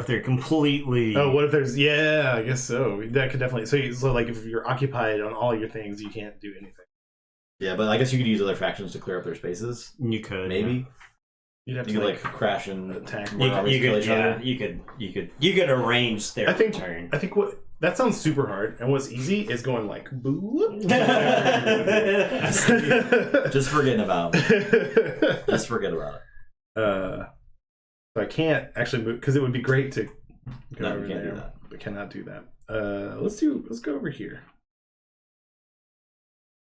they're completely... Oh, what if there's... Yeah, I guess so. That could definitely... So like, if you're occupied on all your things, you can't do anything. Yeah, but I guess you could use other factions to clear up their spaces. You could. Maybe. You'd have You to, could, like, crash and attack. more armies kill each other. You could arrange their turn. I think what... That sounds super hard, and what's easy is going like boo. Just forgetting about it. Just forget about it. So I can't actually move because it would be great to go No, over you can't there, do that. but cannot do that. Let's go over here.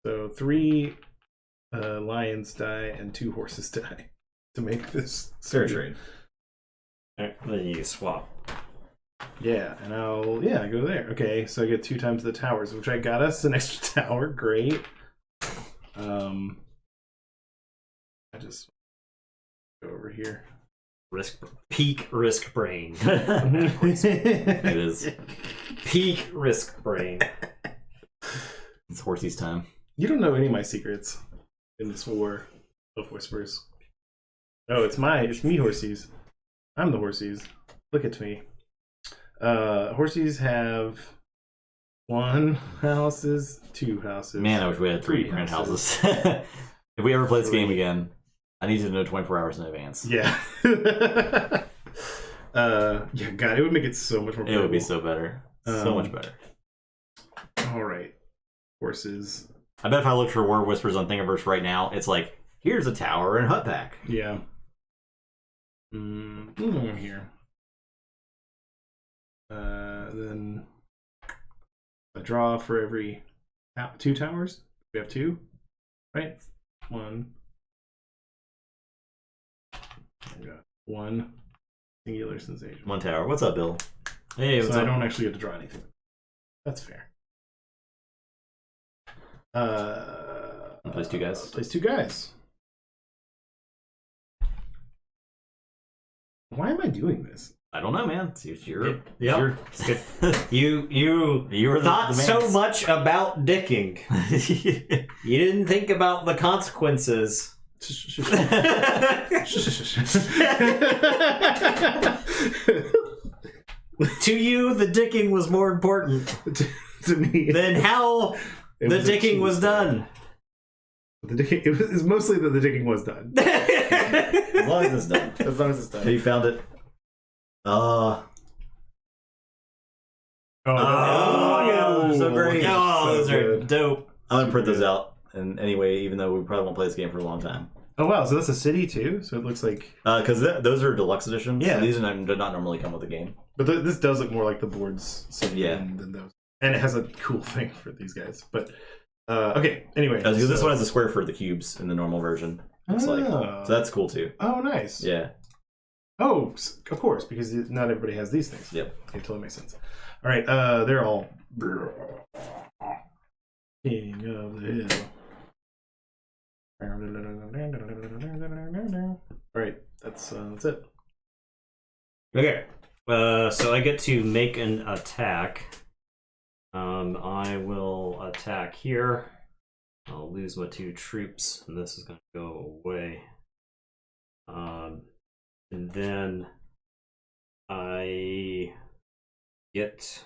So 3 lions die and 2 horses die to make this Fair trade. Right, then you swap. Yeah, and I'll go there. Okay, so I get 2 times the towers, which I got us an extra tower. Great. I just go over here. Peak risk brain. It is. Peak risk brain. It's Horsey's time. You don't know any of my secrets in this war of whispers. Oh, it's me, Horsies. I'm the Horsies. Look at me. Horsies have 1 houses, 2 houses. Man, I wish we had 3 grand houses. If we ever play this game again, I need to know 24 hours in advance. Yeah. Yeah, God, it would make it so much more It would be so better. So much better. All right. Horses. I bet if I look for Word Whispers on Thingiverse right now, it's like, here's a tower and hut pack. Yeah. Here. Then a draw for every 2 towers. We have 2, right? 1. We got 1 singular sensation. 1 tower. What's up, Bill? Hey, So I don't actually get to draw anything. That's fair. Plays 2 guys. Plays 2 guys. Why am I doing this? I don't know, man. You were thought so much about dicking. You didn't think about the consequences. To you, the dicking was more important to me than how the dicking was done. It was mostly that the digging was done. As long as it's done. As long as it's done. Have you found it? Oh, yeah, those are so great. Oh, those are dope. I'm gonna print those out. And anyway, even though we probably won't play this game for a long time. Oh wow, so that's a city too. So it looks like because those are deluxe editions. Yeah, so these do not normally come with the game. But this does look more like the board's city Yeah. than those, and it has a cool thing for these guys. But okay, anyway, because this one has a square for the cubes in the normal version. It's like so that's cool too. Oh, nice. Yeah. Oh, of course, because not everybody has these things. Yep. Okay, totally makes sense. All right, they're all king of the hill. All right, that's it. Okay, so I get to make an attack. I will attack here. I'll lose my 2 troops, and this is going to go away. And then I get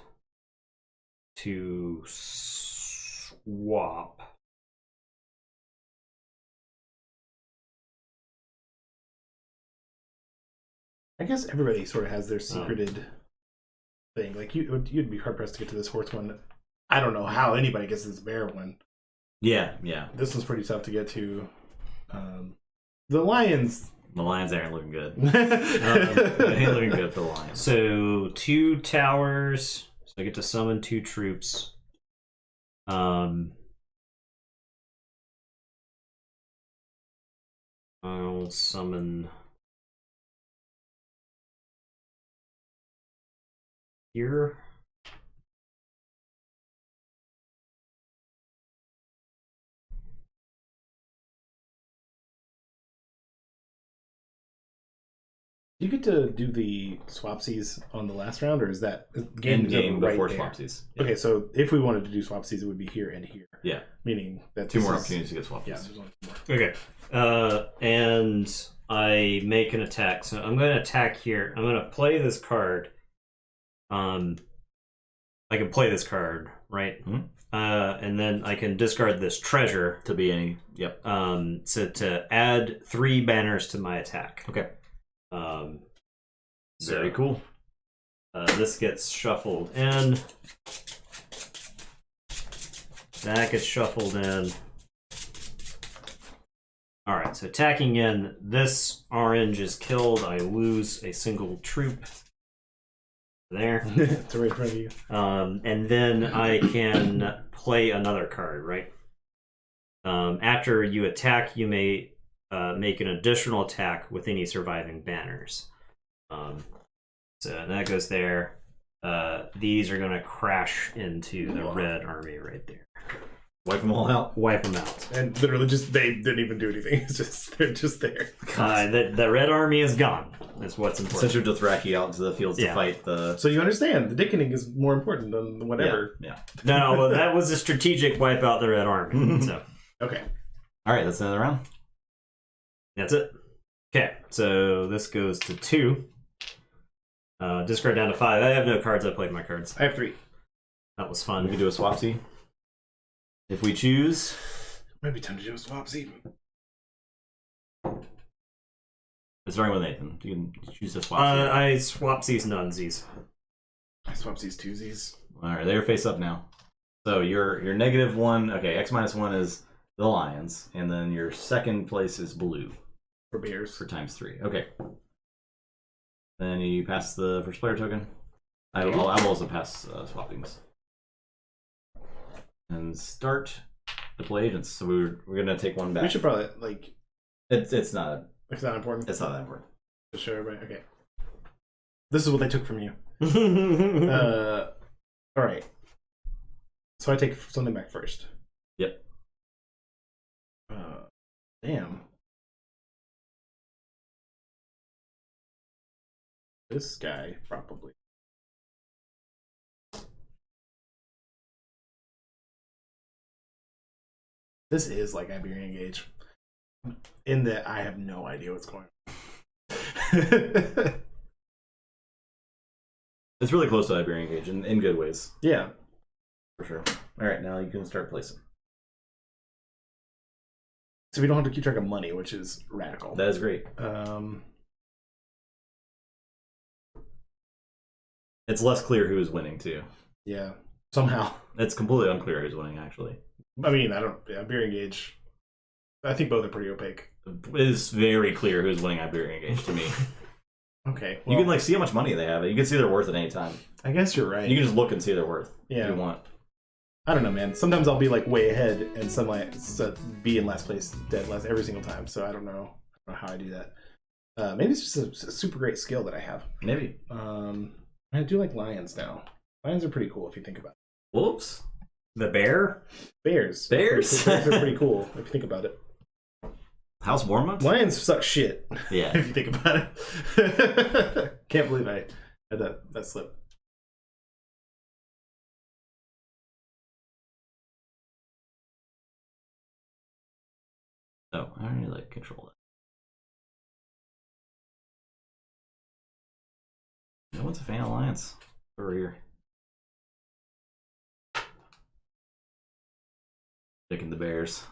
to swap. I guess everybody sort of has their secreted thing. Like you'd be hard pressed to get to this horse one. I don't know how anybody gets this bear one. Yeah. This one's pretty tough to get to. The lions. The lions aren't looking good. They ain't looking good for the lions. So 2 towers. So I get to summon 2 troops. I'll summon here. Do you get to do the swapsies on the last round, or is that game right before there? swapsies? Yeah. Okay, so if we wanted to do swapsies, it would be here and here. Yeah. Meaning that 2 more opportunities to get swapsies. Yeah, there's only 2 more. Okay. And I make an attack. So I'm going to attack here. I'm going to play this card. I can play this card, right? Mm-hmm. And then I can discard this treasure To be any. Yep. so to add 3 banners to my attack. Okay. Very cool. This gets shuffled in. That gets shuffled in. Alright, so attacking in, this orange is killed. I lose a single troop. There. It's right in front of you. And then I can play another card, right? After you attack, you may make an additional attack with any surviving banners. So that goes there. These are going to crash into the red army right there. Wipe them all out. Wipe them out. And literally they didn't even do anything. It's just, they're just there. The red army is gone. That's what's important. Send your Dothraki out into the fields to fight the... So you understand, the dickening is more important than whatever. Yeah. No, well, that was a strategic wipe out the red army. So Okay. All right, that's another round. that's it. Okay, so this goes to 2. Discard down to 5. I have no cards. I played my cards. I have 3. That was We fun. can do a swapsy. If we choose... Might be time to do a swapsy. Starting with Nathan. You can choose to swap. I swap these to unsies. I swap these twosies. Alright, they're face up now. So your -1, okay, X-1 is the Lions, and then your second place is blue. For bears. For ×3. Okay. Then you pass the first player token. I will also pass swappings. And start to play agents. So we're gonna take one back. We should probably like. It's not. It's not important. It's not that important. Just show everybody. Okay. This is what they took from you. All right. So I take something back first. Yep. Damn. This guy probably. This is like Iberian Gauge. In that I have no idea what's going on. It's really close to Iberian Gauge in good ways. Yeah. For sure. Alright, now you can start placing. So we don't have to keep track of money, which is radical. That is great. It's less clear who is winning too. Yeah. Somehow. It's completely unclear who's winning actually. I mean, I don't. Yeah, Iberian Gauge. I think both are pretty opaque. It is very clear who's winning Iberian Gauge to me. Okay. Well, you can like see how much money they have. You can see their worth at any time. I guess you're right. You can just look and see their worth. Yeah. If you want. I don't know, man. Sometimes I'll be like way ahead and some like be in last place, dead last every single time. So I don't know how I do that. Maybe it's just a super great skill that I have. Maybe. I do like lions now. Lions are pretty cool if you think about it. Wolves? The bear? Bears. Bears? Bears are pretty cool if you think about it. House Warmups? Lions suck shit. Yeah. If you think about it. Can't believe I had that slip. Oh, I really like control that. No one's a fan of Lions over here. Picking the Bears.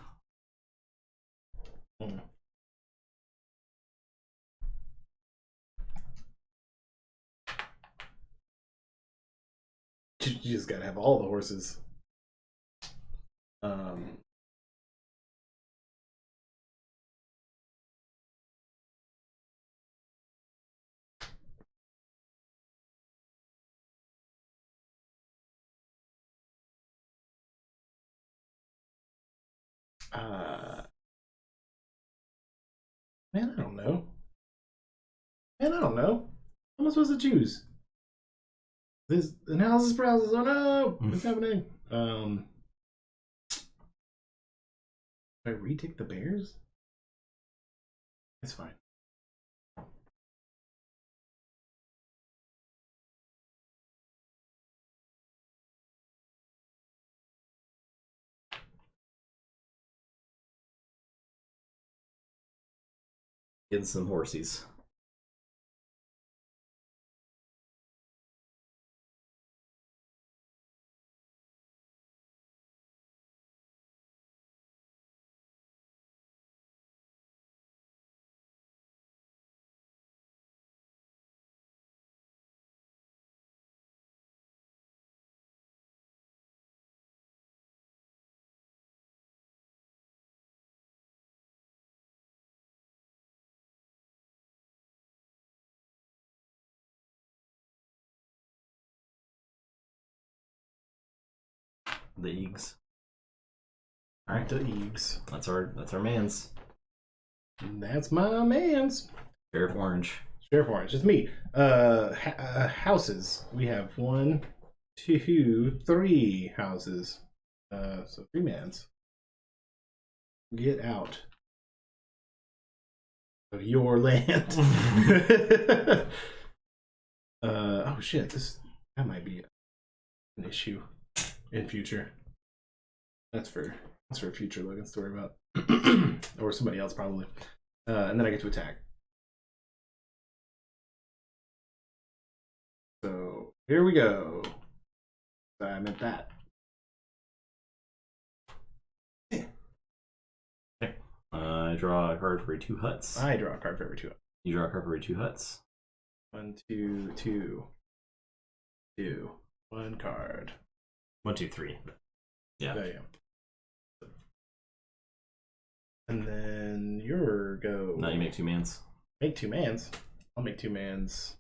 You just gotta have all the horses. Man, I don't know. How am I supposed to choose? This analysis paralysis. Oh no! What's happening? I retake the Bears? It's fine. Getting some horsies. The Eags. Alright. The Eags. That's our man's. That's my man's. Sheriff Orange. Sheriff Orange. It's me. Houses. We have 1, 2, 3 houses. So 3 mans. Get out of your land. Oh shit, that might be an issue in future. That's for future Logan's to worry about. Or somebody else probably. And then I get to attack. So here we go. I meant that. I draw a card for 2 huts. I draw a card for every 2 huts. You draw a card for every 2 huts. 1, 2, 2. 2. 1 card. 1, 2, 3. Yeah. Oh, yeah. And then your go. Now you make 2 mans. Make 2 mans. I'll make 2 mans.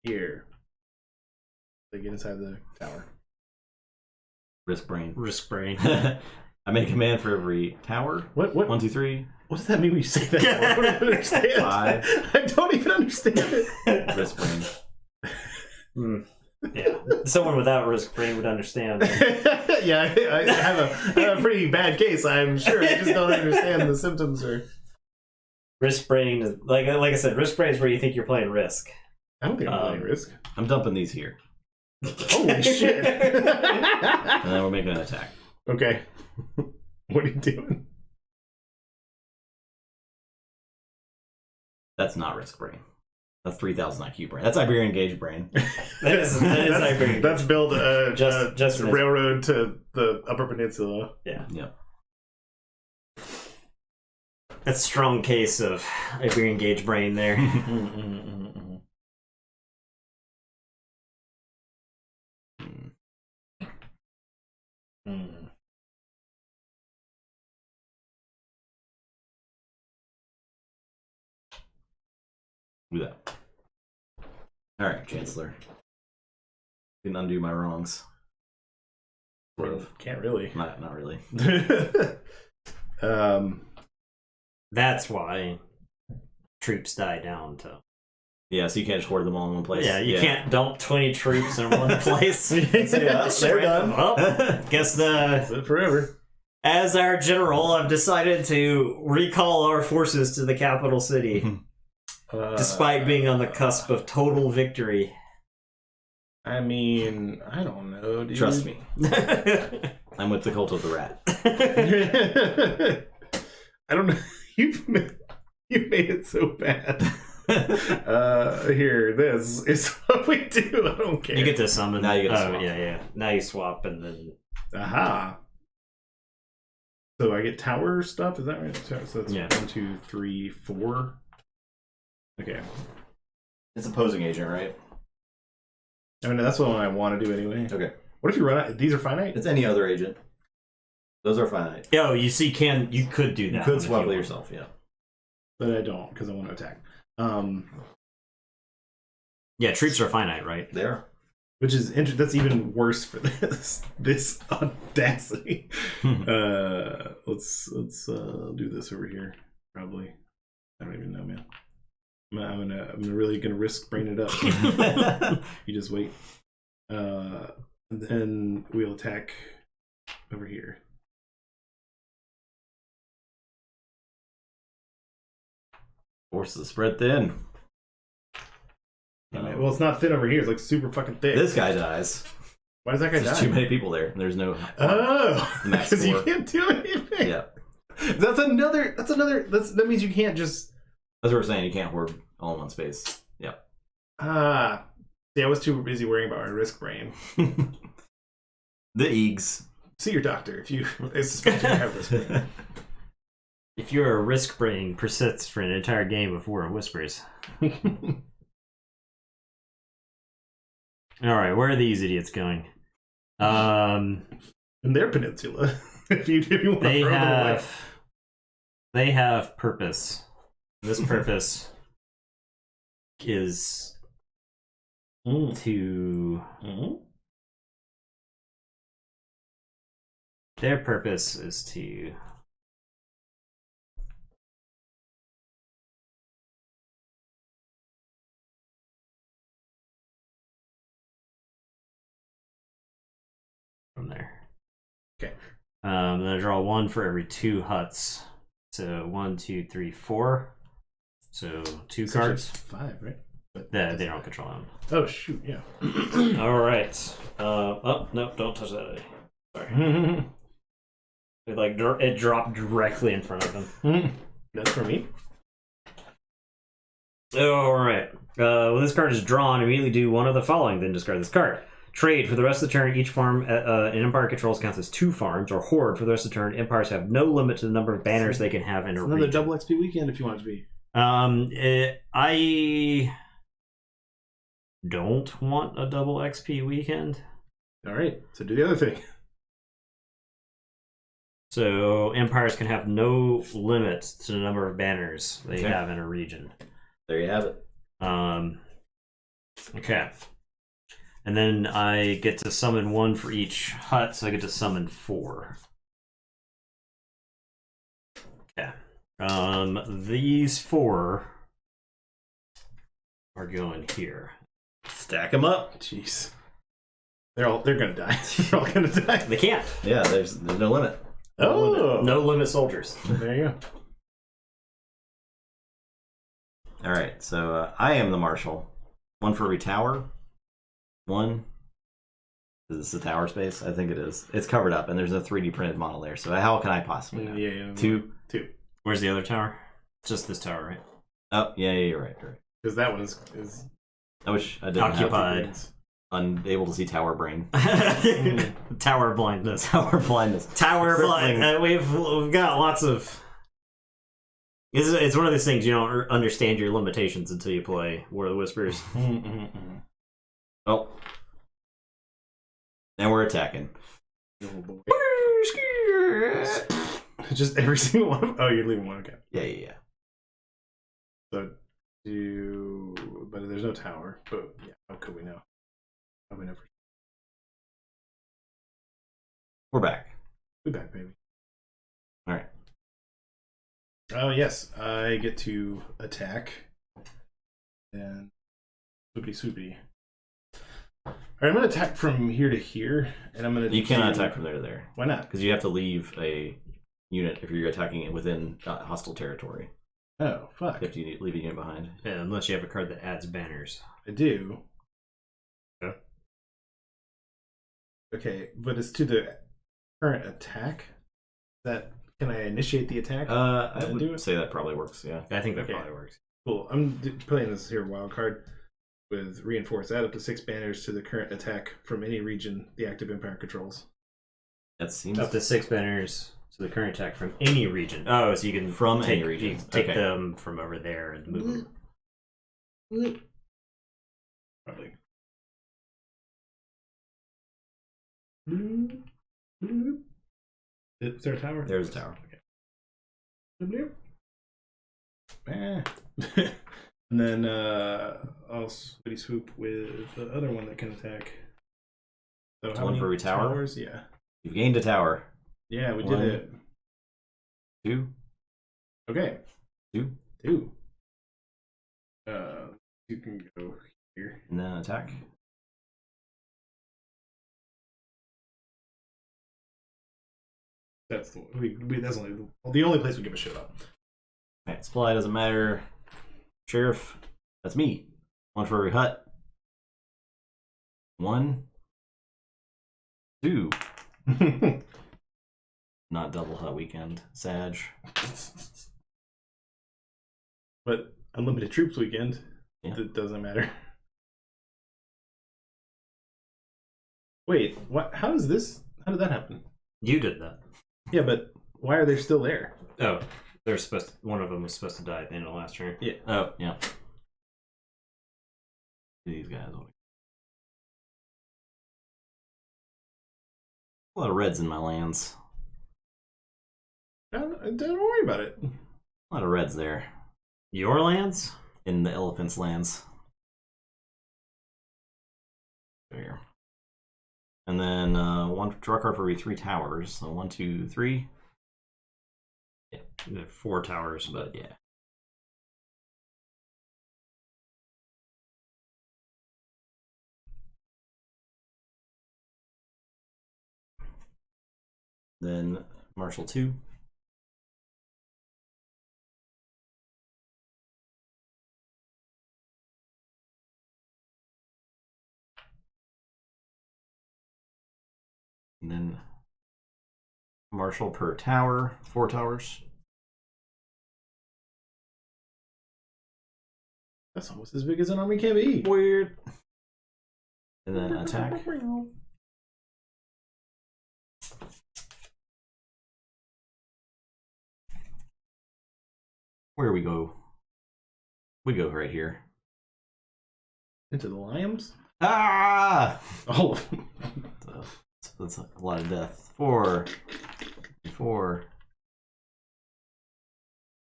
Here. They get inside the tower. Risk brain. Risk brain. I make a man for every tower. What? 1, 2, 3. What does that mean when you say that? I don't even understand. 5. I don't even understand it. Risk brain. Yeah. Someone without risk brain would understand. Yeah, I have a pretty bad case, I'm sure. I just don't understand the symptoms. Or Risk brain is like I said, risk brain is where you think you're playing Risk. I don't think I'm playing Risk. I'm dumping these here. Holy shit. And then we're making an attack. Okay. What are you doing? That's not Risk brain. That's 3,000 IQ brain. That's Iberian Gauge brain. That is Iberian. That's build Just railroad to the Upper Peninsula. Yeah. Yep. That's a strong case of Iberian Gauge brain there. Do that. Alright, Chancellor. You can undo my wrongs. Sort of. Can't really. Not really. That's why troops die down to. Yeah, so you can't just hoard them all in one place. Yeah, you can't dump 20 troops in one place. Yeah, they're done. Well, guess That's it forever. as our general, I've decided to recall our forces to the capital city, despite being on the cusp of total victory. I mean, I don't know, dude. Trust me. I'm with the cult of the rat. I don't know. You made it so bad. Here, this is what we do. I don't care. You get to summon. Now you get to swap. Yeah. Now you swap and then. Aha. So I get tower stuff. Is that right? So that's 1, 2, 3, 4. Okay. It's opposing agent, right? I mean, that's what I want to do anyway. Okay. What if you run out? These are finite? It's any other agent. Those are finite. Oh, you see, you could do that. You could swap it yourself, yeah. But I don't, because I want to attack. Yeah, troops are finite, right? They are. Which is that's even worse for this audacity. Let's do this over here. Probably. I don't even know, man. I'm really gonna risk bringing it up. You just wait. And then we'll attack over here. Forces spread thin. Well, it's not thin over here. It's like super fucking thick. This guy dies. Why does that guy die? There's too many people there. There's no. Because you 4. can't do anything. Yeah. That means you can't just. That's what we're saying. You can't hoard all in one space. Yeah. See, I was too busy worrying about my risk brain. The Eags. See your doctor if you suspect you have risk brain. If your risk brain persists for an entire game of War of Whispers. Alright, where are these idiots going? In their peninsula. if you want to throw them away. They have purpose. This purpose is to... Their purpose is to... From there. Okay. Then I draw 1 for every 2 huts. So 1, 2, 3, 4. So 2 cards. 5, right? But They don't control them. Oh shoot! Yeah. All right. Oh no! Don't touch that. Sorry. It dropped directly in front of them. That's for me. All right. When this card is drawn, immediately do one of the following. Then discard this card. Trade. For the rest of the turn, each farm an empire controls counts as 2 farms. Or hoard. For the rest of the turn, empires have no limit to the number of banners they can have in a region. Another double XP weekend if you want it to be. I don't want a double XP weekend. All right, so do the other thing. So empires can have no limits to the number of banners they have in a region. There you have it. Okay. And then I get to summon 1 for each hut, so I get to summon 4. Okay. These 4 are going here. Stack them up. Jeez. They're gonna die. They're all gonna die. They can't. Yeah, there's no limit. No limit soldiers. There you go. All right, so I am the marshal. 1 for every tower. 1. Is this a tower space? I think it is. It's covered up, and there's a 3D printed model there. So how can I possibly know? Yeah. 2. Where's the other tower? Just this tower, right? Oh, yeah, you're right. Because that one is I wish I didn't occupied. have unable to see tower brain. Tower blindness. Tower blindness. Tower blind. We've got lots of. It's one of those things you don't understand your limitations until you play War of the Whispers. Oh, now we're attacking. oh boy. Just every single one. Oh, you're leaving one. Okay. Yeah. So but there's no tower. But yeah, how could we know? How we know for sure? We're back. We're back, baby. All right. Oh yes, I get to attack. And swoopy. All right, I'm gonna attack from here to here, and I'm gonna. You cannot attack from there to there. Why not? Because you have to leave a unit if you're attacking it within hostile territory. Oh fuck! You have to leave a unit behind. Yeah, unless you have a card that adds banners. I do. Yeah. Okay, but it's to the current attack. Can I initiate the attack? I would say that probably works. Yeah. I think that probably works. Cool. I'm playing this here wild card with reinforce. Add up to 6 banners to the current attack from any region the active empire controls. That seems up to 6 banners to the current attack from any region. Oh, so you can from take, any region. you can take them from over there and move them. Probably. Is there a tower? There's a tower. Okay. And then I'll swoop with the other one that can attack. So how one many for every tower? towers? Yeah. You've gained a tower. Yeah, we 1, did it. 2. Okay. 2. 2. You can go here. And then attack. That's the that's the only place we give a shit up. Alright, supply doesn't matter. Sheriff, that's me. 1 for every hut. 1, 2. Not double hut weekend. Sag. But unlimited troops weekend. Yeah. It doesn't matter. Wait, what? How did that happen? You did that. Yeah, but why are they still there? Oh, they're supposed to, one of them was supposed to die at the end of the last turn. Yeah. Oh, yeah. These guys. A lot of reds in my lands. Don't worry about it. A lot of reds there. Your lands? In the elephant's lands. There. And then 1 draw card for every 3 towers. So 1, 2, 3. Yeah, there are 4 towers, but yeah. Then Marshal 2. And then Marshal per tower, 4 towers. That's almost as big as an army can be. Weird. And then attack. Where we go? We go right here. Into the lions? Ah! Oh. That's a lot of death. 4. Whoop.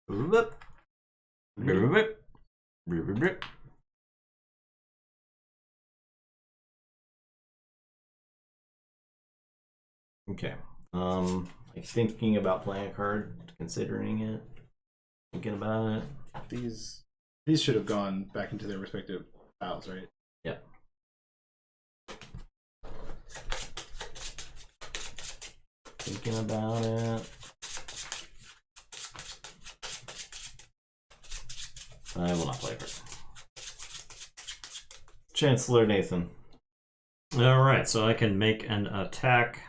Whoop. Whoop. Okay. Like thinking about playing a card, considering it, thinking about it. These should have gone back into their respective piles, right? Yeah. Thinking about it. I will not play a card. Chancellor Nathan. All right, so I can make an attack.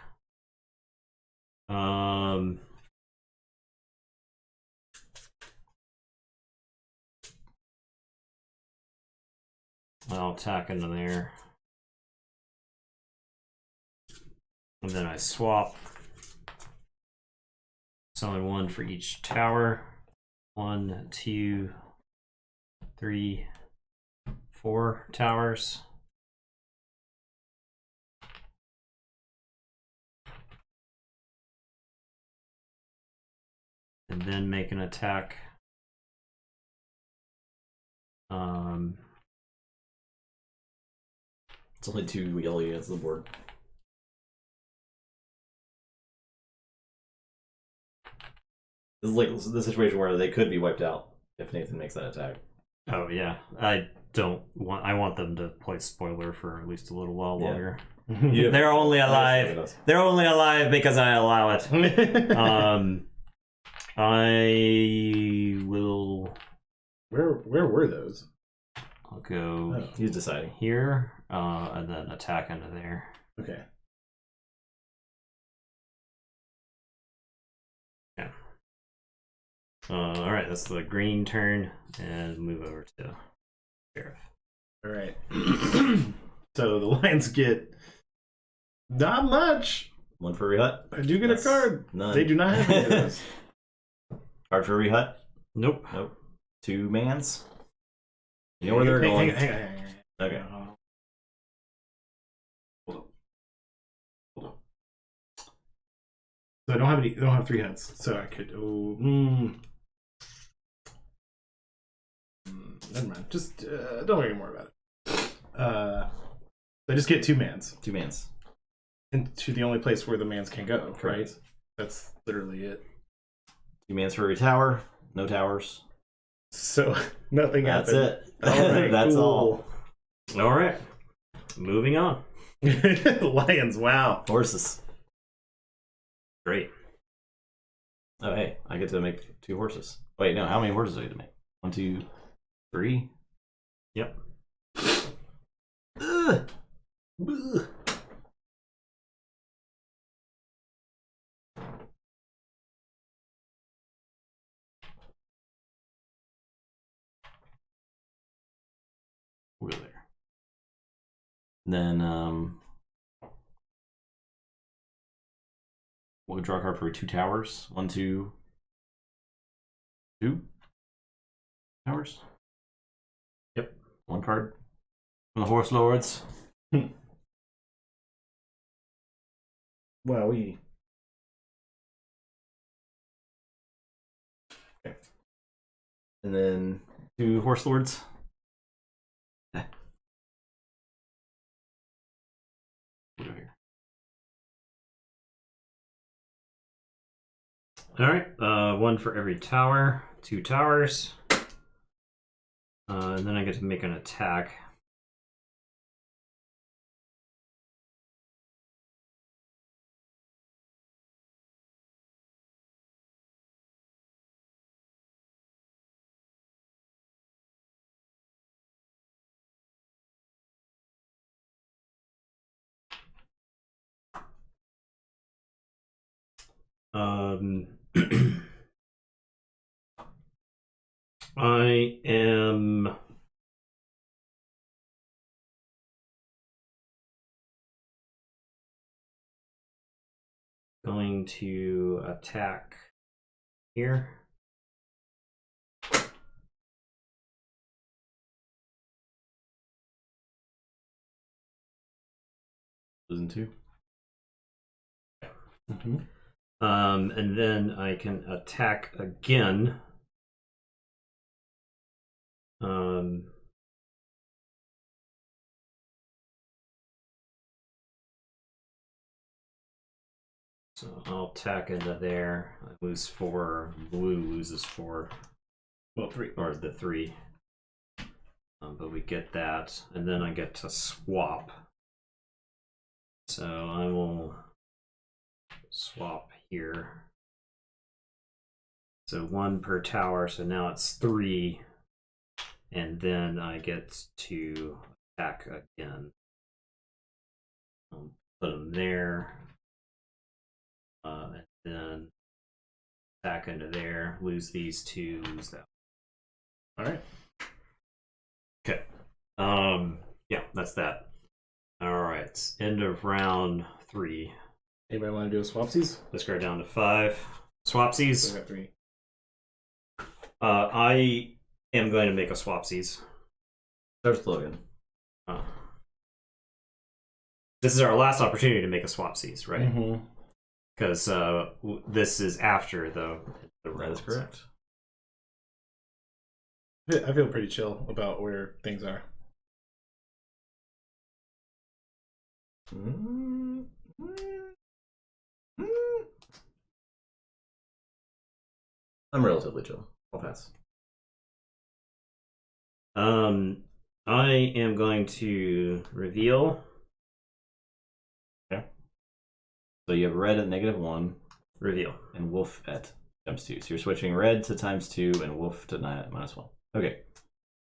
I'll attack into there. And then I swap. Summon 1 for each tower. 1, 2, 3, 4 towers. And then make an attack. It's only 2 yellow units on the board. This is like the situation where they could be wiped out if Nathan makes that attack. Oh yeah, I want them to play spoiler for at least a little while longer. Yeah. They're only alive. They're only alive because I allow it. I will. Where were those? I'll go. Oh. He's deciding. Here, and then attack into there. Okay. Yeah. All right, that's the green turn, and move over to sheriff. All right. So the lions get not much. 1 for every hut. I do get a card. None. They do not have any of those. Card for every hut. Nope. 2 mans. You know where they're going. Hang on. Okay. Hold on. So I don't have 3 huts. So I could. Never mind. Just don't worry more about it. I just get 2 mans. 2 mans. Into the only place where the mans can go. Correct. Right. That's literally it. 2 mans for every tower. No towers. So nothing That's happened. it. All right, That's cool. All right. Moving on. Lions. Wow. Horses. Great. Oh, hey, I get to make 2 horses. Wait, no, how many horses do I get to make? 1, 2, 3? Yep. Ugh. Ugh. We'll go there. Then we'll draw a card for 2 towers. 1, 2, 2 towers. Yep. 1 card from the Horse Lords. Wow, we. Okay. And then 2 Horse Lords. We'll go here. All right. 1 for every tower. 2 towers. And then I get to make an attack. I am going to attack here. Losing 2. And then I can attack again. So I'll attack into there. I lose 4. Blue loses 4. Well, 3. Or the 3. But we get that. And then I get to swap. So I will swap here. So 1 per tower. So now it's 3. And then I get to attack again. I'll put them there. And then attack into there, lose these 2, lose that. Alright. Okay. Yeah, that's that. Alright. End of round 3. Anybody want to do a swapsies? Discard down to 5. Swapsies. I got 3. I am going to make a swapsies. There's Logan. This is our last opportunity to make a swapsies, right? Mm-hmm. Because this is after the That is correct. I feel pretty chill about where things are. I'm relatively chill. I'll pass. I am going to reveal. So you have red at -1. Reveal. And wolf at ×2. So you're switching red to ×2 and wolf to -1. Okay.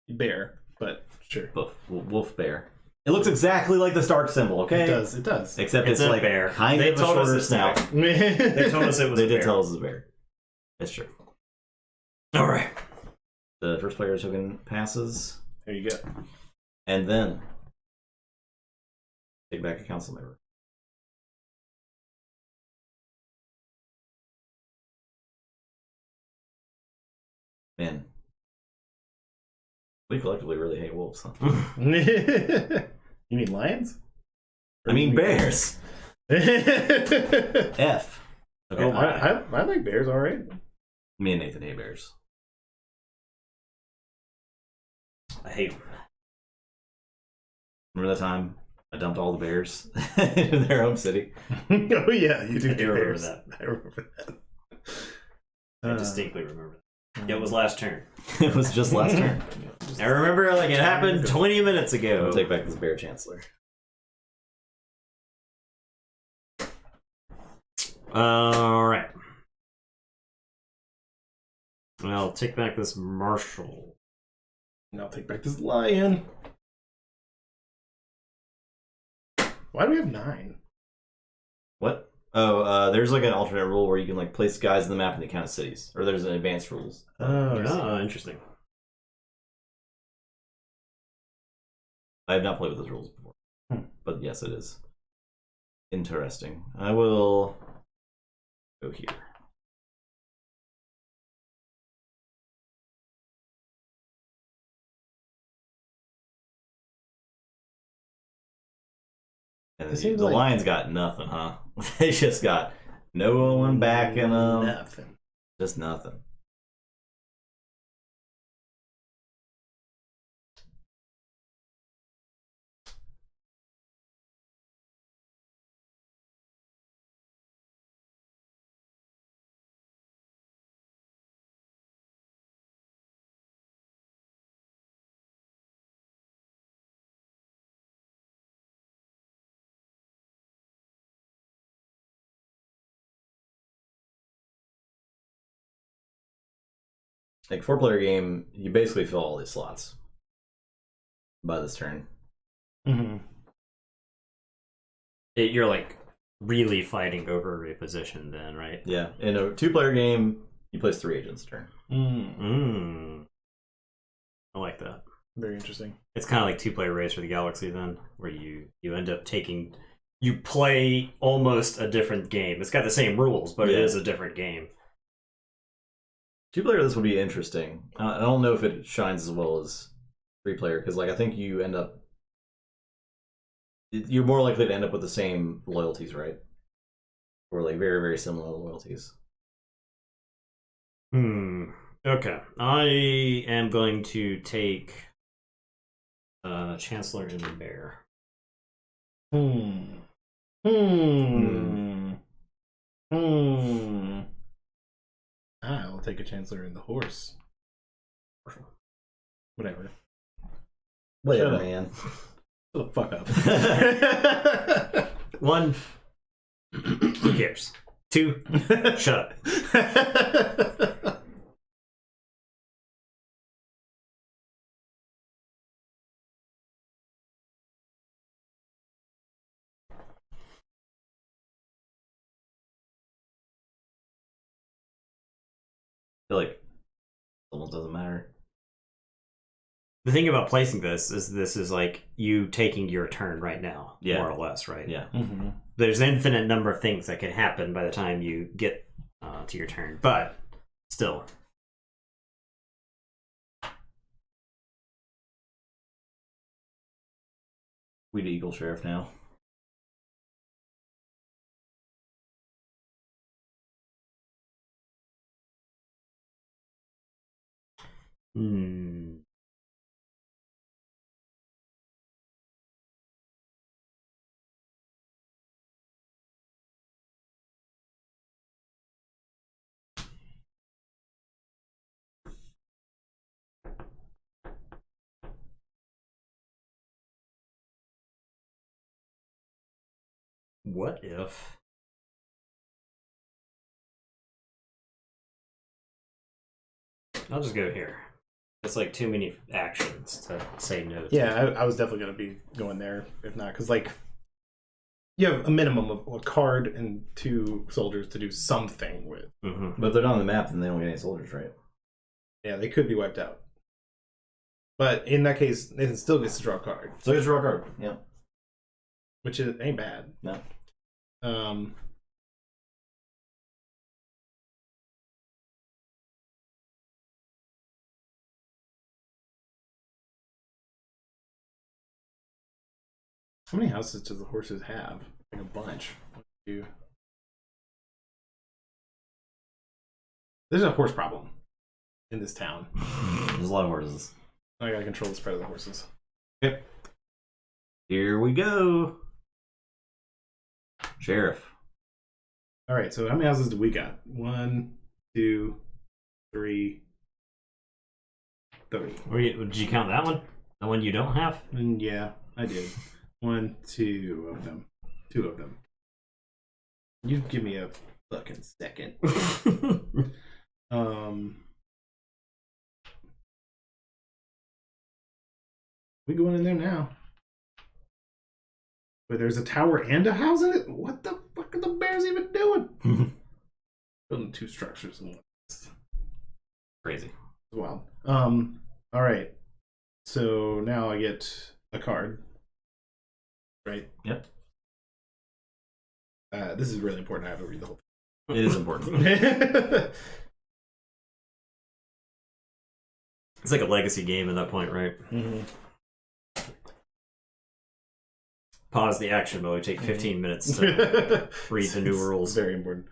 Bear, but sure. Wolf bear. It looks exactly like the Stark symbol, okay? It does. Except It's it's a like bear. kind They of a told us shorter it's a snout. They told us it was They a did bear. tell us it's a bear. That's true. All right. The first player token passes. There you go. And then take back a council member. Man. We collectively really hate wolves, huh? You mean lions? I mean bears. F. Okay, Oh, I like bears, all right. me and Nathan hate bears. I hate them. Remember that time I dumped all the bears in their home city? Oh yeah, you do. I do remember bears. that. I remember that. I distinctly remember that. It was last turn. It was just last turn. I remember like it happened 20 minutes ago. I'll take back this bear chancellor. All right. I'll take back this marshal. And I'll take back this lion. Why do we have 9? What? Oh, there's like an alternate rule where you can like place guys in the map and they count as cities. Or there's an advanced rules. Oh, interesting. I have not played with those rules before. But yes, it is. Interesting. I will go here. And It seems the like- Lions got nothing, huh? They just got no one backing them. Nothing. Just nothing. Like 4-player game, you basically fill all these slots by this turn. Mm-hmm. You're like really fighting over a position then, right? Yeah. In a 2-player game, you place 3 agents a turn. I like that. Very interesting. It's kind of like 2-player Race for the Galaxy then, where you end up taking you play almost a different game. It's got the same rules, but it is a different game. Two-player, this would be interesting. I don't know if it shines as well as three-player, because like I think you end up... You're more likely to end up with the same loyalties, right? Or like very, very similar loyalties. Okay. I am going to take Chancellor and the Bear. I'll take a Chancellor and the horse. Whatever. Whatever, man. Shut the fuck up. 1, who cares? 2, shut up. I feel like it almost doesn't matter. The thing about placing this is like you taking your turn right now, Yeah. more or less, right? Yeah. Mm-hmm. There's an infinite number of things that can happen by the time you get to your turn, but still. We do Eagle Sheriff now. What if... I'll just go here. It's like too many actions to say no to. Yeah, I was definitely going to be going there, if not, because, like, you have a minimum of a card and 2 soldiers to do something with. Mm-hmm. But if they're not on the map, then they don't get any soldiers, right? Yeah, they could be wiped out. But in that case, Nathan still gets to draw a card. So just draw a card. Yeah. Which ain't bad. No. How many houses do the horses have? Like a bunch. 1, 2. There's a horse problem in this town. There's a lot of horses. I gotta control the spread of the horses. Yep. Here we go. Sheriff. All right, so how many houses do we got? 1, 2, 3, 30. Did you count that one? The one you don't have? And yeah, I did. 1, 2 of them. 2 of them. You give me a fucking second. We going in there now. But there's a tower and a house in it? What the fuck are the bears even doing? Building 2 structures in one. Crazy. Wow. All right. So now I get a card. Right? Yep. This is really important. I have to read the whole It is important. thing. It's like a legacy game at that point, right? Mm-hmm. Pause the action mode. Take 15 minutes to read the new rules. Very important.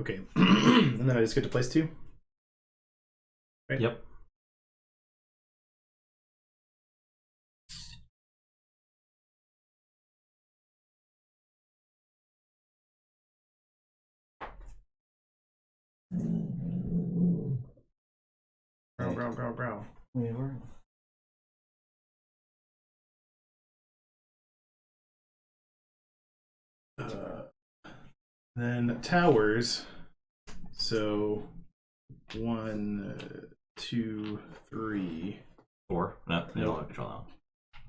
Okay. And then I just get to place 2? Right? Yep. Brow. Then towers. So 1, 2, 3. 4. No, you don't have control now.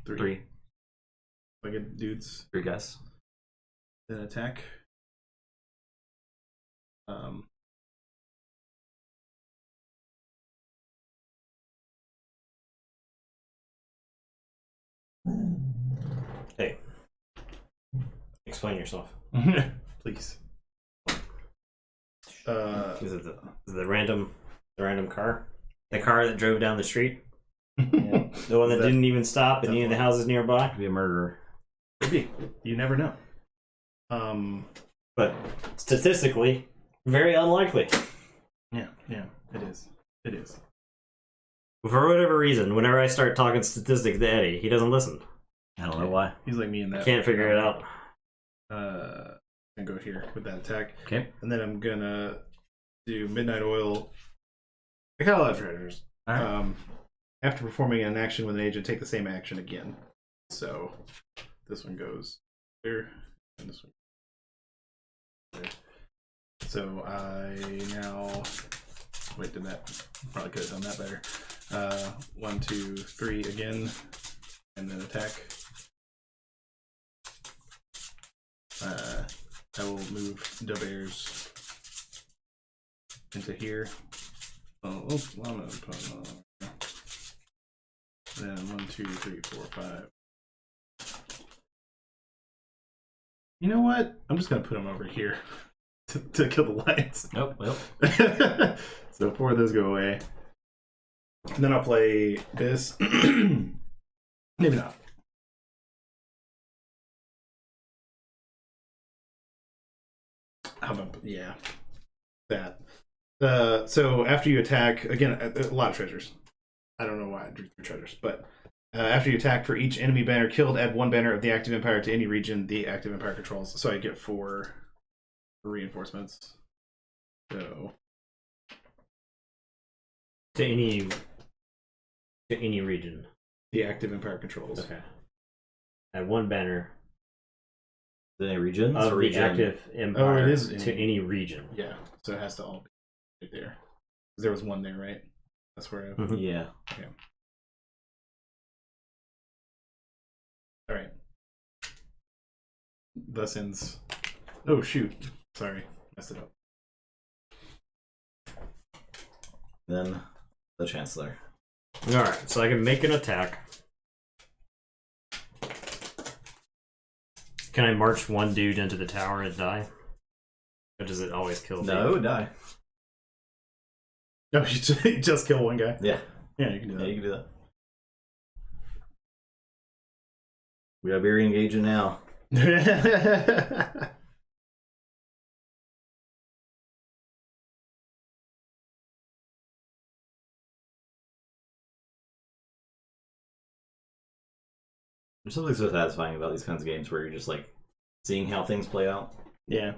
3. Like a dudes. 3 guys. Then attack. Hey, explain yourself. Please. Is it the random car? The car that drove down the street? Yeah. The one that didn't even stop at any of the houses nearby? Could be a murderer. Could be. You never know. But statistically, very unlikely. Yeah, it is. It is. For whatever reason, whenever I start talking statistics to Eddie, he doesn't listen. I don't know why. He's like me in that. I can't figure it out. I'm gonna go here with that attack. Okay. And then I'm gonna do Midnight Oil. I got a lot of treasures. All right. After performing an action with an agent, take the same action again. So this one goes there, and this one there. So I now wait. Did that? Probably could have done that better. 1, 2, 3 again, and then attack. I will move Bears into here. Oh, I'm gonna put them on. Then 1, 2, 3, 4, 5. You know what? I'm just gonna put them over here to kill the lions. Oh, well. So 4 of those go away. And then I'll play this. Maybe not. How about, yeah, that. So after you attack, again, a lot of treasures. I don't know why I drew 3 treasures, but after you attack, for each enemy banner killed, add 1 banner of the active empire to any region the active empire controls. So I get 4 reinforcements. So To any region. the active empire controls. Okay. Add 1 banner Any regions? of or the region? active empire it is to any region. Yeah, so it has to all be right there. 'Cause there was 1 there, right? That's where I... Mhm. Yeah. Okay. All right. Thus ends... Oh, shoot. Sorry. Messed it up. Then the Chancellor. Alright, so I can make an attack. Can I march 1 dude into the tower and die? Or does it always kill? No, die. No, you just kill 1 guy. Yeah. Yeah, you can do Yeah, that. you can do that. We gotta be re-engaging now. There's something so satisfying about these kinds of games where you're just like seeing how things play out. Yeah.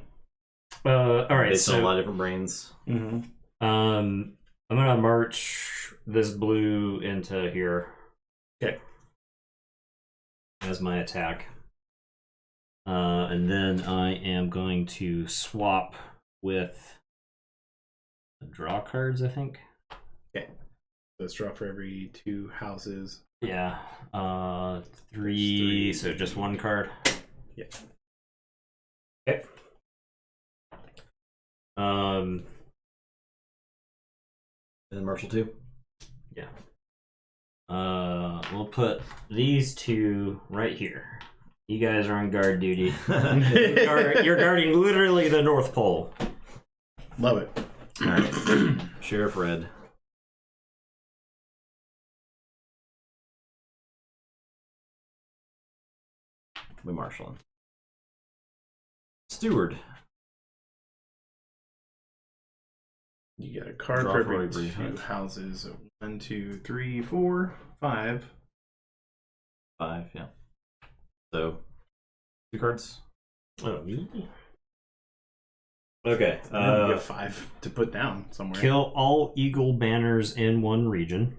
Alright, Based on a so lot of different brains. Mm-hmm. I'm gonna march this blue into here. Okay. As my attack. And then I am going to swap with the draw cards, I think. Okay. Let's draw for every 2 houses. Yeah. 3, 3. so just 1 card. Yeah. Okay. And then Marshall too. Yeah. We'll put these 2 right here. You guys are on guard duty. You're guarding literally the North Pole. Love it. Alright. Sheriff Red. We marshaling. Steward. You get a card Draw for for every every 2 houses. 1, 2, 3, 4, 5. 5, yeah. So, 2 cards. Oh, me? Okay. And then you get 5 to put down somewhere. Kill all eagle banners in 1 region.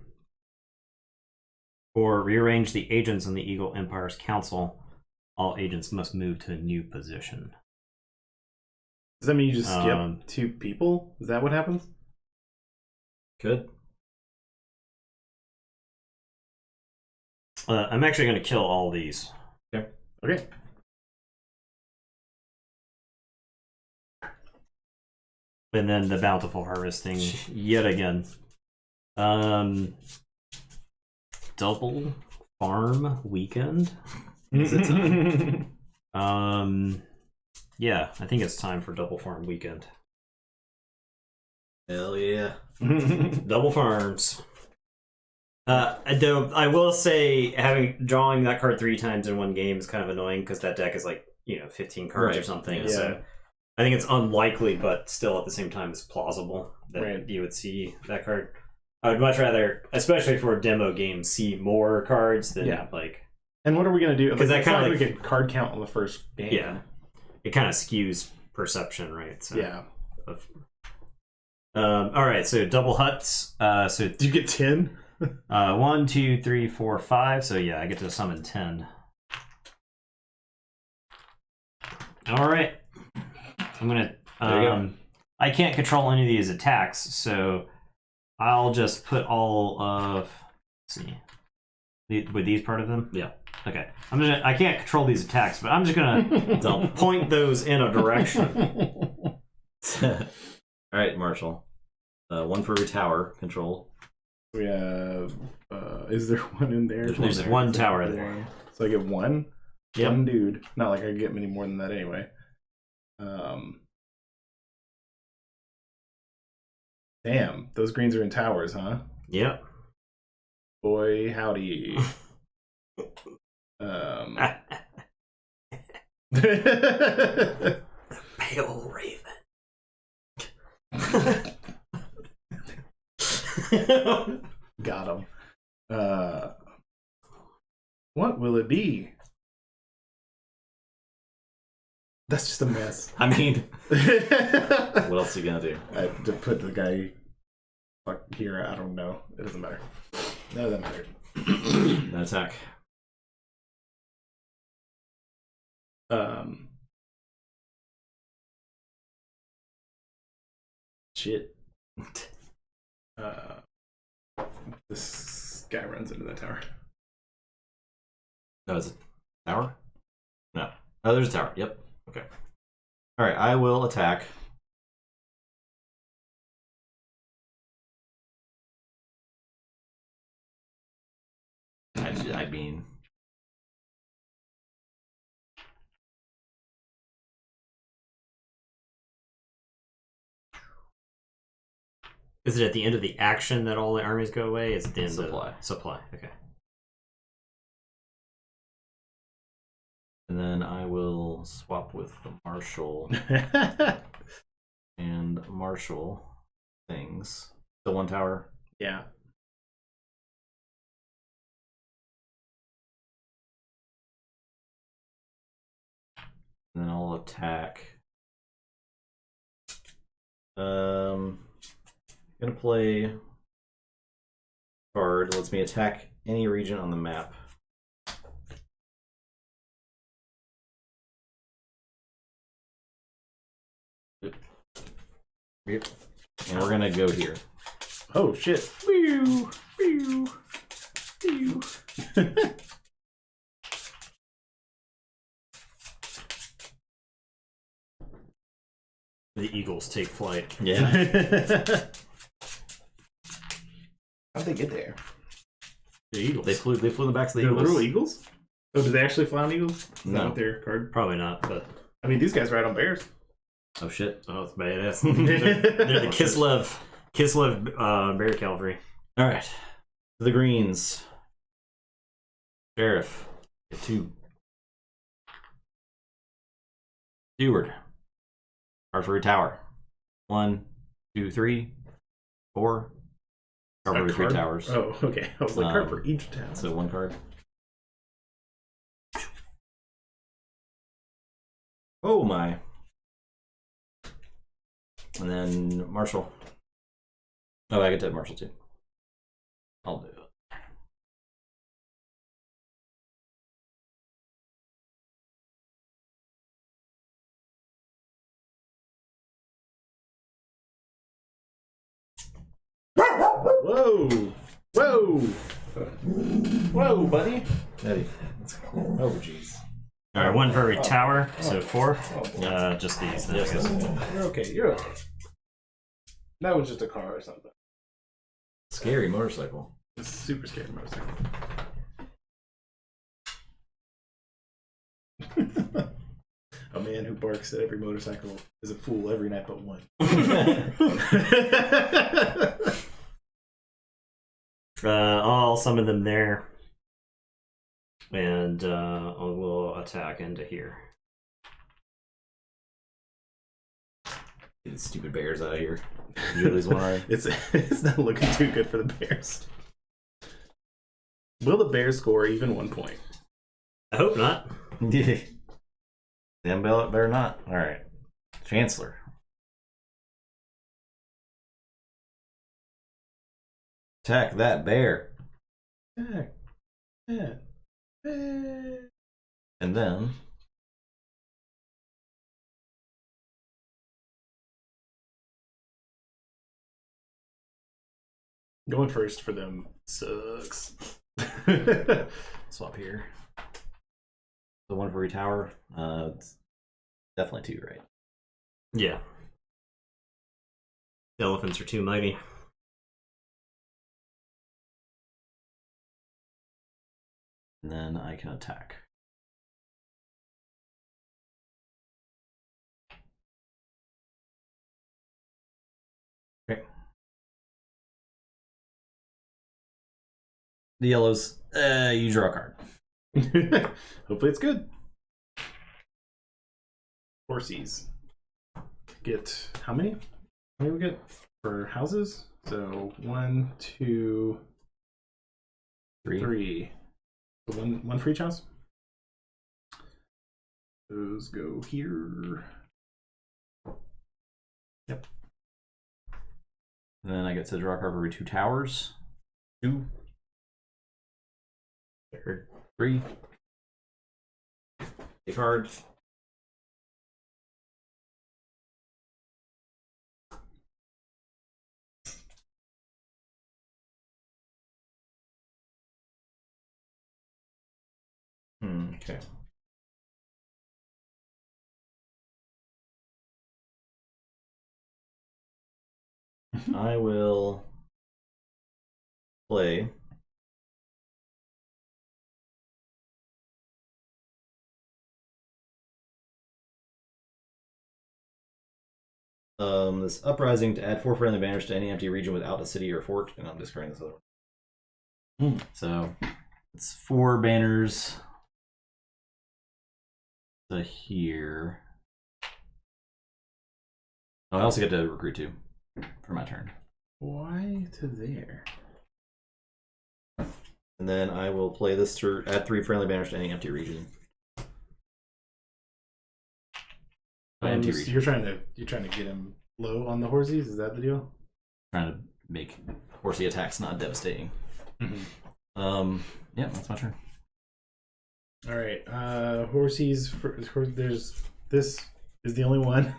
Or rearrange the agents in the Eagle Empire's council. All agents must move to a new position. Does that mean you just skip 2 people? Is that what happens? Good. I'm actually going to kill all these. Okay. And then the Bountiful Harvesting yet again. Double farm weekend. Is it time? Yeah, I think it's time for double farm weekend. Hell yeah. Double farms. Though I will say, drawing that card 3 times in one game is kind of annoying because that deck is like 15 cards or something. Yeah. So I think it's unlikely, but still at the same time, it's plausible that Right. you would see that card. I would much rather, especially for a demo game, see more cards than like. And what are we gonna do? Because that it's kind not of like we get card count on the first game. Yeah, it kind of skews perception, right? So, Yeah. All right, so double huts. So Do you get 10? 1, 2, 3, 4, 5. So yeah, I get to summon 10. All right, I'm gonna. There you go. I can't control any of these attacks, so I'll just put all of. Let's see, were these part of them? Yeah. Okay, I can't control these attacks, but I'm just gonna point those in a direction. All right, Marshall. 1 for every tower control. We have. Is there one in there? There's one tower there. So I get one. Yep. One dude. Not like I get many more than that anyway. Damn, those greens are in towers, huh? Yep. Boy, howdy. Pale Raven. Got him. What will it be? That's just a mess. I mean, what else are you gonna do? I to put the guy here. I don't know. It doesn't matter. No, that mattered. No attack. Shit. This guy runs into that tower. Oh, is it tower? No. Oh, there's a tower. Yep. Okay. All right, I will attack. I mean, Is it at the end of the action that all the armies go away? Is it the end Supply. of supply? Okay. and then I will swap with the Marshall and Marshall things. The 1 tower. Yeah. And then I'll attack. Gonna play card. Lets me attack any region on the map. Yep. And we're gonna go here. Oh shit. Pew, pew, pew. The eagles take flight. Yeah. How'd they get there? The eagles. They flew in the backs of the They're eagles. little eagles? Oh, do they actually fly on eagles? Is No. that what their card? Probably not, but I mean, these guys ride on bears. Oh shit. oh, it's badass. they're the Kislev bear cavalry. All right. The greens. Sheriff. Get 2. Steward. Archery tower. 1, 2, 3, 4. Cover A 3 card? towers. Oh, okay. I was like, card for Um, each town. So 1 card. Oh my. And then Marshall. Oh, I get to have Marshall too. I'll do it. Whoa! Whoa! Whoa, buddy! Eddie. Oh, jeez. All right, 1 for every tower, so 4. Oh. Just these. Then, I guess. You're okay. You're okay. That was just a car or something. Scary motorcycle. It's a super scary motorcycle. A man who barks at every motorcycle is a fool every night but one. I'll summon them there, and I will attack into here. Get these stupid bears out of here. You lose one already. It's not looking too good for the Bears. Will the Bears score even 1 point? I hope not. Damn, better not. All right, Chancellor. Attack that bear. Attack. Yeah. And then Going first for them sucks. swap here. The 1 for every tower. It's definitely 2, right? Yeah. The elephants are too mighty. And then I can attack. Okay. The yellows, you draw a card. Hopefully it's good. Horsies. Get how many? How many we get for houses? So 1, 2, 3. So one for each house. Those go here. Yep. And then I get to draw a card for every 2 towers. 2. 3. A card. Okay. I will play this uprising to add 4 friendly banners to any empty region without a city or fort, and I'm discarding this other one. So it's 4 banners to here. Oh, I also get to recruit 2 for my turn. Why to there? And then I will play this to add 3 friendly banners to any empty region. Empty region. You're trying to get him low on the horsies. Is that the deal? Trying to make horsey attacks not devastating. Mm-hmm. Yeah, that's my turn. All right. Horsies. There's this is the only one.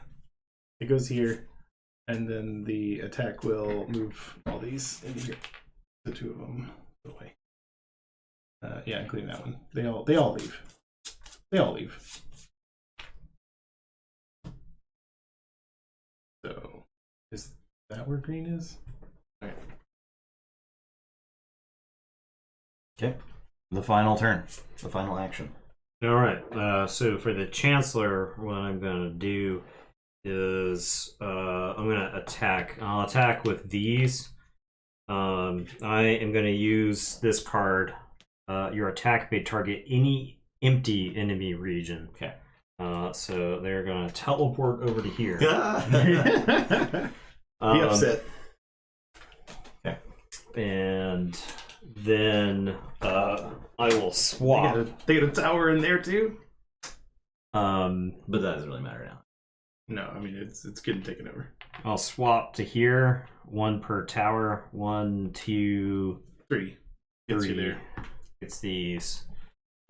It goes here, and then the attack will move all these in here. The 2 of them away. Yeah, including that one. They all leave. They all leave. So, is that where green is? All right. Okay. The final turn. The final action. All right. So for the Chancellor, what I'm going to do is I'm going to attack. I'll attack with these. I am going to use this card. Your attack may target any empty enemy region. Okay. So they're going to teleport over to here. Be upset. Okay. And then I will swap. They got a tower in there too. But that doesn't really matter now. No, I mean it's getting taken over. I'll swap to here. 1 per tower. 1, 2, 3. Gets you 3. there. It's these.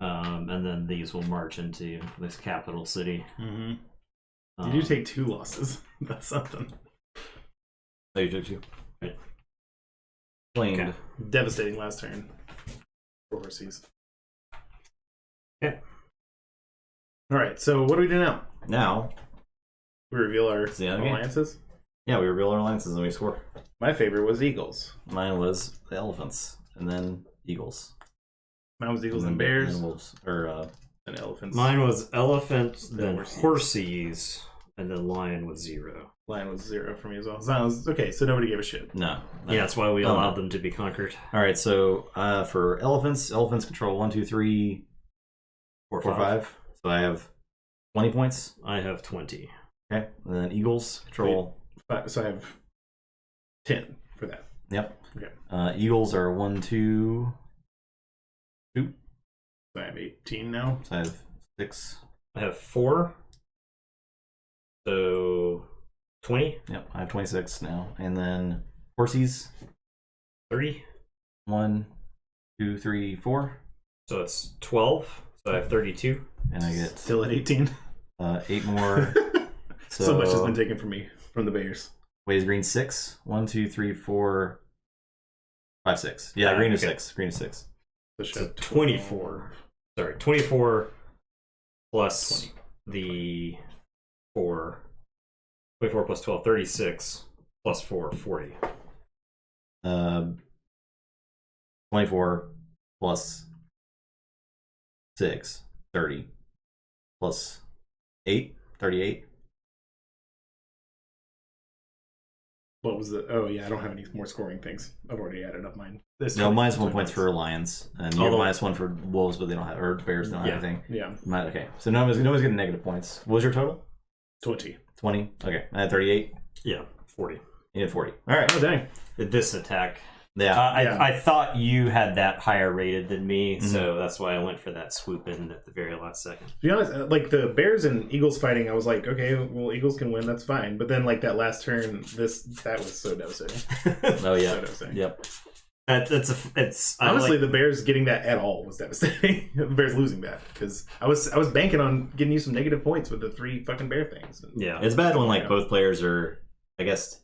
And then these will march into this capital city. Mm-hmm. You do take 2 losses. That's something. Oh, you took 2? Right. Claimed. Okay. Devastating last turn for horses. Okay. All right. So what do we do now? Now, We reveal our the end game. alliances. yeah, we reveal our alliances and we score. My favorite was Eagles. Mine was the elephants, and then eagles. Mine was Eagles and then Bears wolves, or and Elephants. Mine was elephant, then horses. horses, and then lion was 0. Line was 0 for me as well. So okay, so nobody gave a shit. no. Yeah, that's why we Oh, allowed no. them to be conquered. All right, so for elephants control 1, 2, 3, 4, 5. So I have 20 points. I have 20. Okay, and then eagles control. So I have 10 for that. Yep. Okay. Eagles are 1, 2. So I have 18 now. So I have 6. I have 4. So 20, Yep, I have 26 now, and then horses 30. 1, 2, 3, 4, So it's 12. So I have 32. and I get Still at 18. 8 more. So much has been taken from me from the Bears. Wait, is green 6? 1, 2, 3, 4, 5, 6. Yeah, green is okay. 6. Green is 6. So 24. Sorry, 24 plus 20. the 4. 24 plus 12, 36 plus 4, 40. 24 plus 6, 30. Plus 8, 38. What was the? Oh yeah, I don't have any more scoring things. I've already added up mine. No, minus 1 points for lions, and you have Although- minus 1 for wolves, but they don't have, or bears don't have anything. Yeah, Okay, so nobody's getting negative points. What was your total? 20. 20. Okay, I had 38. Yeah, 40. You had 40. All right. Oh dang. This attack. Yeah. Yeah. I thought you had that higher rated than me, so that's why I went for that swoop in at the very last second. To be honest, like the Bears and Eagles fighting, I was like, okay, well, Eagles can win, that's fine. But then, like that last turn, that was so devastating. Oh yeah. So devastating. Yep. It's Honestly, the Bears getting that at all was devastating. The Bears losing that because I was banking on getting you some negative points with the 3 fucking Bear things. yeah. It's bad when like Yeah. both players are, I guess,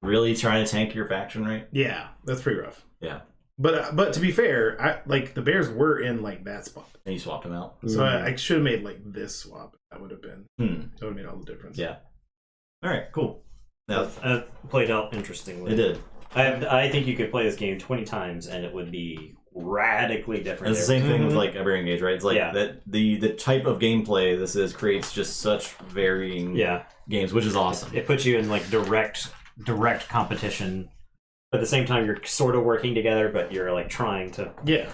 really trying to tank your faction, right? Yeah, that's pretty rough. Yeah. But to be fair, like the Bears were in like that spot, And you swapped them out. so I should have made like this swap. That would have been Hmm. that would have made all the difference. Yeah. All right. Cool. Now It played out interestingly. it did. I think you could play this game 20 times and it would be radically different. It's the same thing with Mhm. like every engage, right? It's like Yeah. that the type of gameplay this is creates just such varying Yeah. games, which is awesome. It puts you in like direct competition. But at the same time, you're sort of working together, but you're like trying to. Yeah.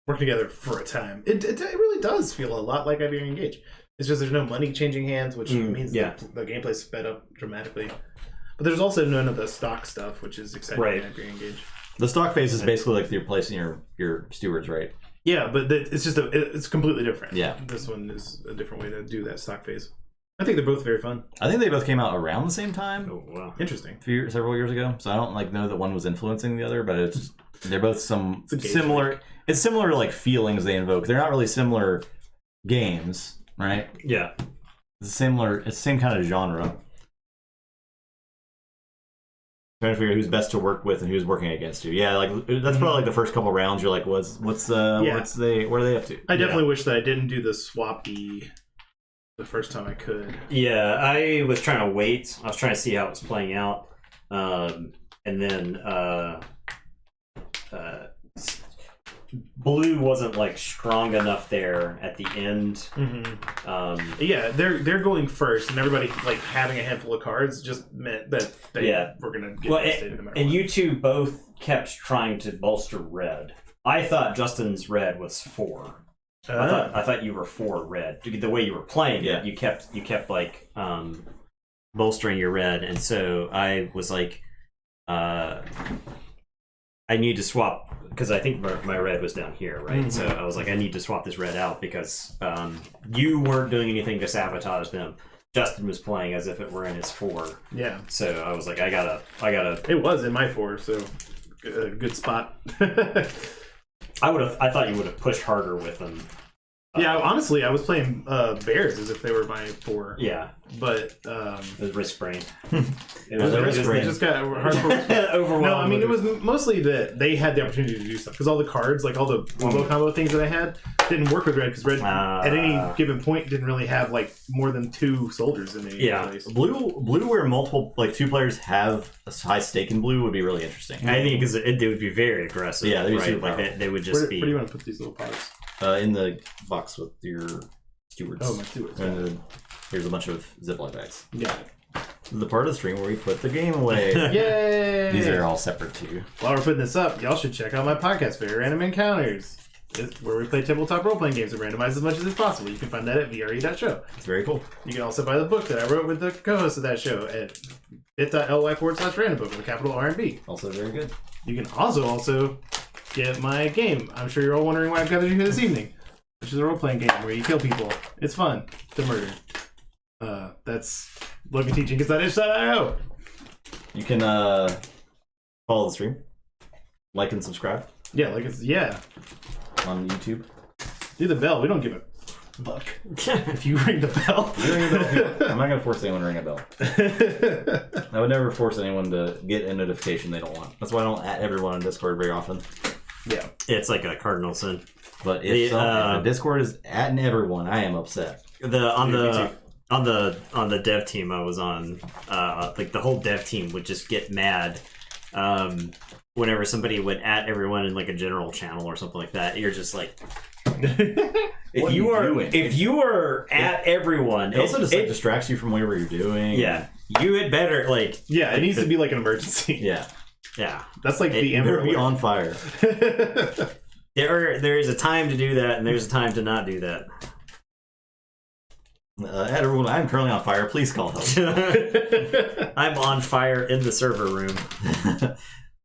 Work together for a time. It really does feel a lot like Iberian Engage. It's just there's no money changing hands, which means yeah. the gameplay's sped up dramatically. But there's also none of the stock stuff, which is exciting Right. in Iberian Engage. The stock phase is basically like you're placing your stewards, right? Yeah, but it's just it's completely different. Yeah. This one is a different way to do that stock phase. I think they're both very fun. I think they both came out around the same time. Oh wow! Interesting. Several years ago, so I don't like know that one was influencing the other, but it's they're both some It's a gauge similar. link. It's similar like feelings they invoke. They're not really similar games, right? Yeah, It's similar. It's the same kind of genre. Trying to figure out who's best to work with and who's working against you. Yeah, like that's probably like the first couple rounds. You're like, what are they up to? I definitely wish that I didn't do the swappy the first time I could. yeah. I was trying to wait. I was trying to see how it was playing out, and then blue wasn't like strong enough there at the end. Mm-hmm. Yeah, they're going first, and everybody like having a handful of cards just meant that they were gonna get devastated no matter and what. you two both kept trying to bolster red. I thought Justin's red was 4. I thought you were 4 red. The way you were playing it, you kept like bolstering your red, and so I was like, I need to swap because I think my red was down here, right? Mm-hmm. So I was like, I need to swap this red out because you weren't doing anything to sabotage them. Justin was playing as if it were in his 4. Yeah, So I was like, I gotta. it was in my 4, so good spot. I thought you would have pushed harder with them Yeah, honestly, I was playing bears as if they were my 4. Yeah, But it was wrist brain. It was wrist brain. it just got hardcore. Overwhelmed. No, I mean, it was mostly that they had the opportunity to do stuff. Because all the cards, like all the combo combo things that I had, didn't work with red. Because red, at any given point, didn't really have like more than 2 soldiers in any place. Blue where multiple, like 2 players have a high stake in blue would be really interesting. I think because they would be very aggressive. Yeah, they'd be right? super Like they would just be. Where do you want to put these little pots? In the box with your stewards. Oh, my stewards. And there's a bunch of Ziploc bags. Yeah. The part of the stream where we put the game away. Yay! These are all separate too. While we're putting this up, y'all should check out my podcast, Very Random Encounters. It's where we play tabletop role-playing games and randomize as much as it's possible. You can find that at VRE.show. It's very cool. You can also buy the book that I wrote with the co-host of that show at bit.ly/random book with a capital R&B. Also very good. You can also get my game. I'm sure you're all wondering why I've gathered you here this evening, which is a role-playing game where you kill people. It's fun to murder. That's LoganTeaching.itch.io. You can follow the stream, like and subscribe. Yeah, on YouTube. Do the bell. We don't give a fuck if you ring the bell. I'm not gonna force anyone to ring a bell. I would never force anyone to get a notification they don't want. That's why I don't at everyone on Discord very often. Yeah, it's like a cardinal sin. But if the Discord is atting everyone, I am upset. On the dev team I was on, like the whole dev team would just get mad whenever somebody would at everyone in like a general channel or something like that. You're just like, if you are at everyone, it also just like distracts you from whatever you're doing. Yeah, you had better like. Yeah, it needs to be like an emergency. Yeah, that's like the Amber be on fire. There is a time to do that, and there's a time to not do that. At everyone, I'm currently on fire. Please call help. I'm on fire in the server room.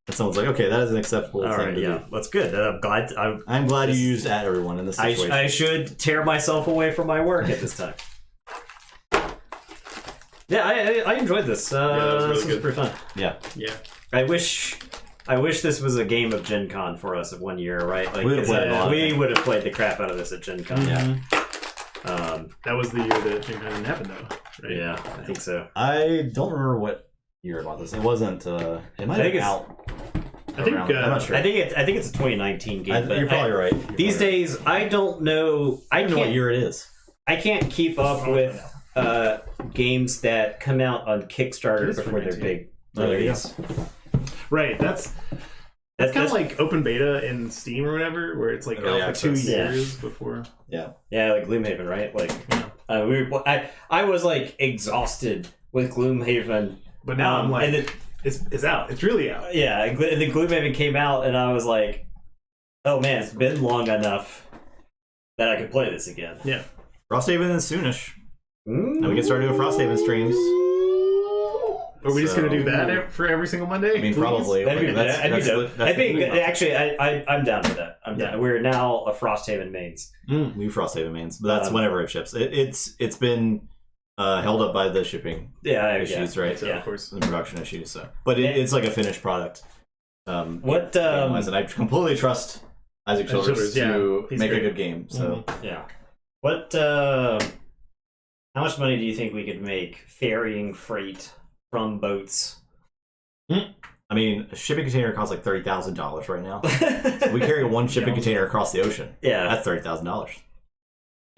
And someone's like, "Okay, that is an acceptable thing to do." That's good. I'm glad you used at everyone in this situation. I should tear myself away from my work at this time. Yeah, I enjoyed this. That was this was pretty fun. Yeah. I wish this was a game of Gen Con for us of 1 year, right? Like we would have played the crap out of this at Gen Con. Yeah. That was the year that Gen Con didn't happen, though. Right? Yeah, I think so. I don't remember what year about this. It wasn't. It might have been out. I'm not sure. I think it's a 2019 game. You're probably right. These days, I don't know. I don't know what year it is. I can't keep up with games that come out on Kickstarter before they're big. There you go. Right. That's kind of like open beta in Steam or whatever, where it's like out for 2 years before. Yeah, like Gloomhaven, right? Like, I was like exhausted with Gloomhaven, but now I'm like, and it's out. It's really out. Yeah, and then Gloomhaven came out, and I was like, oh man, it's been long enough that I could play this again. Yeah, Frosthaven is soonish. And we can start doing Frosthaven streams. Are we just going to do that for every single Monday? I mean, probably. That'd be dope. I think, actually, I'm down with that. I'm down. We're now a Frosthaven mains. New Frosthaven mains. But that's whenever it ships. It's been held up by the shipping issues, right? So, of course. The production issues. So, but it's like a finished product. And I completely trust Isaac Childers to make a good game. So yeah. How much money do you think we could make ferrying freight from boats? I mean, a shipping container costs like $30,000 right now. So we carry one shipping container across the ocean. Yeah, that's $30,000.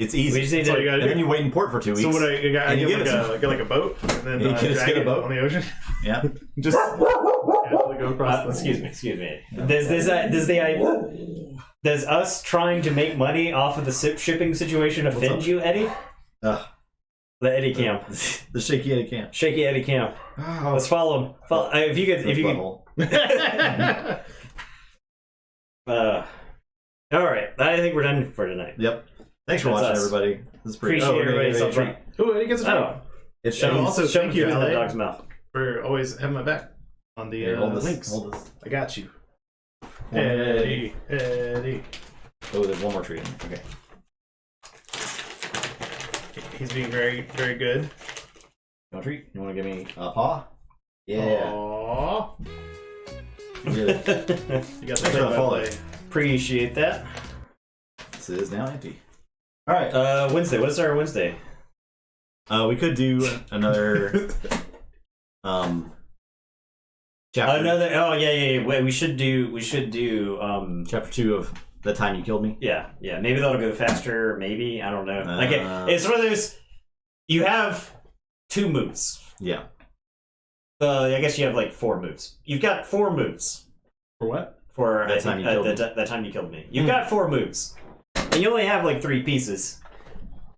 It's easy. We just need and then you wait in port for 2 weeks. So what I get like a boat, and then you can just get a boat on the ocean. Yeah, just go across. Excuse me. Does us trying to make money off of the shipping situation offend you, Eddie? The Eddie Cam. The shaky Eddie Cam. Shaky Eddie Cam. Oh. Let's follow him. If you could. All right. I think we're done for tonight. Yep. Thanks for watching, everybody. This is pretty. Appreciate everybody's support. Oh, Eddie gets a show. It's also thank you, in LA, the dog's mouth, for always having my back on the links. Hold this. I got you. Eddie. Oh, there's one more treat. Okay. He's being very, very good. You want a treat? You want to give me a paw? Yeah. Aww. Really? You got the play. Appreciate that. This is now empty. All right. Wednesday. What's our Wednesday? We could do another chapter. Another. Oh yeah. Wait, we should do. Chapter 2 of The Time You Killed Me. Yeah. Maybe that'll go faster. Maybe, I don't know. Like it's one of those. You have 2 moves. Yeah. I guess you have like 4 moves. You've got 4 moves. For what? For That Time You Killed Me. That Time You Killed Me. You've got 4 moves, and you only have like 3 pieces.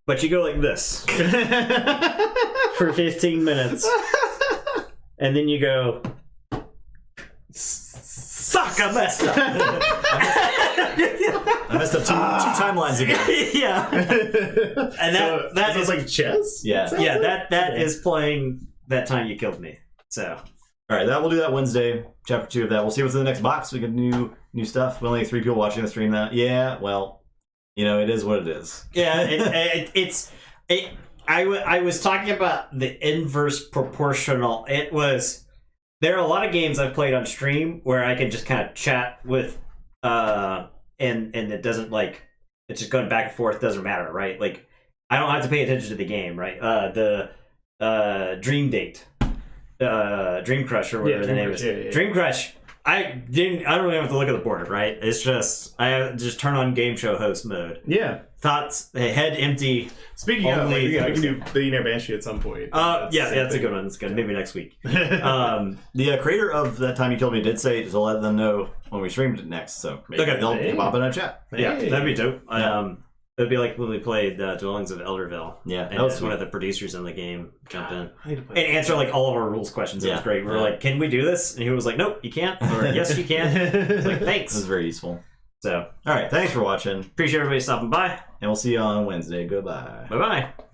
But you go like this for 15 minutes, and then you go. Fuck! I messed up. I messed up two timelines again. Yeah, and that is like chess. Yeah. That is playing That Time You Killed Me. So, all right, we'll do that Wednesday. Chapter 2 of that. We'll see what's in the next box. We get new stuff. We only have 3 people watching the stream now. Yeah, well, it is what it is. Yeah, I was talking about the inverse proportional. There are a lot of games I've played on stream where I can just kind of chat with, and it doesn't it's just going back and forth. Doesn't matter, right? Like I don't have to pay attention to the game, right? The Dream Date, Dream Crush, or whatever the name is. Yeah. Dream Crush. I don't even have to look at the board, right? It's just I just turn on game show host mode. Yeah. Thoughts, head empty. Speaking of, we can do Billionaire Banshee at some point. That's a good one. That's good. Maybe next week. The creator of That Time You Killed Me did say to let them know when we streamed it next, so maybe they'll pop in a chat. Yeah, that'd be dope. Yeah. It'd be like when we played Dwellings of Elderville. Yeah, and that was one of the producers in the game jumped in and and answer all of our rules questions. It was great. We were like, "Can we do this?" And he was like, "Nope, you can't." Or "Yes, you can." I was like, "Thanks." This is very useful. So, all right, thanks for watching. Appreciate everybody stopping by, and we'll see you on Wednesday. Goodbye. Bye bye.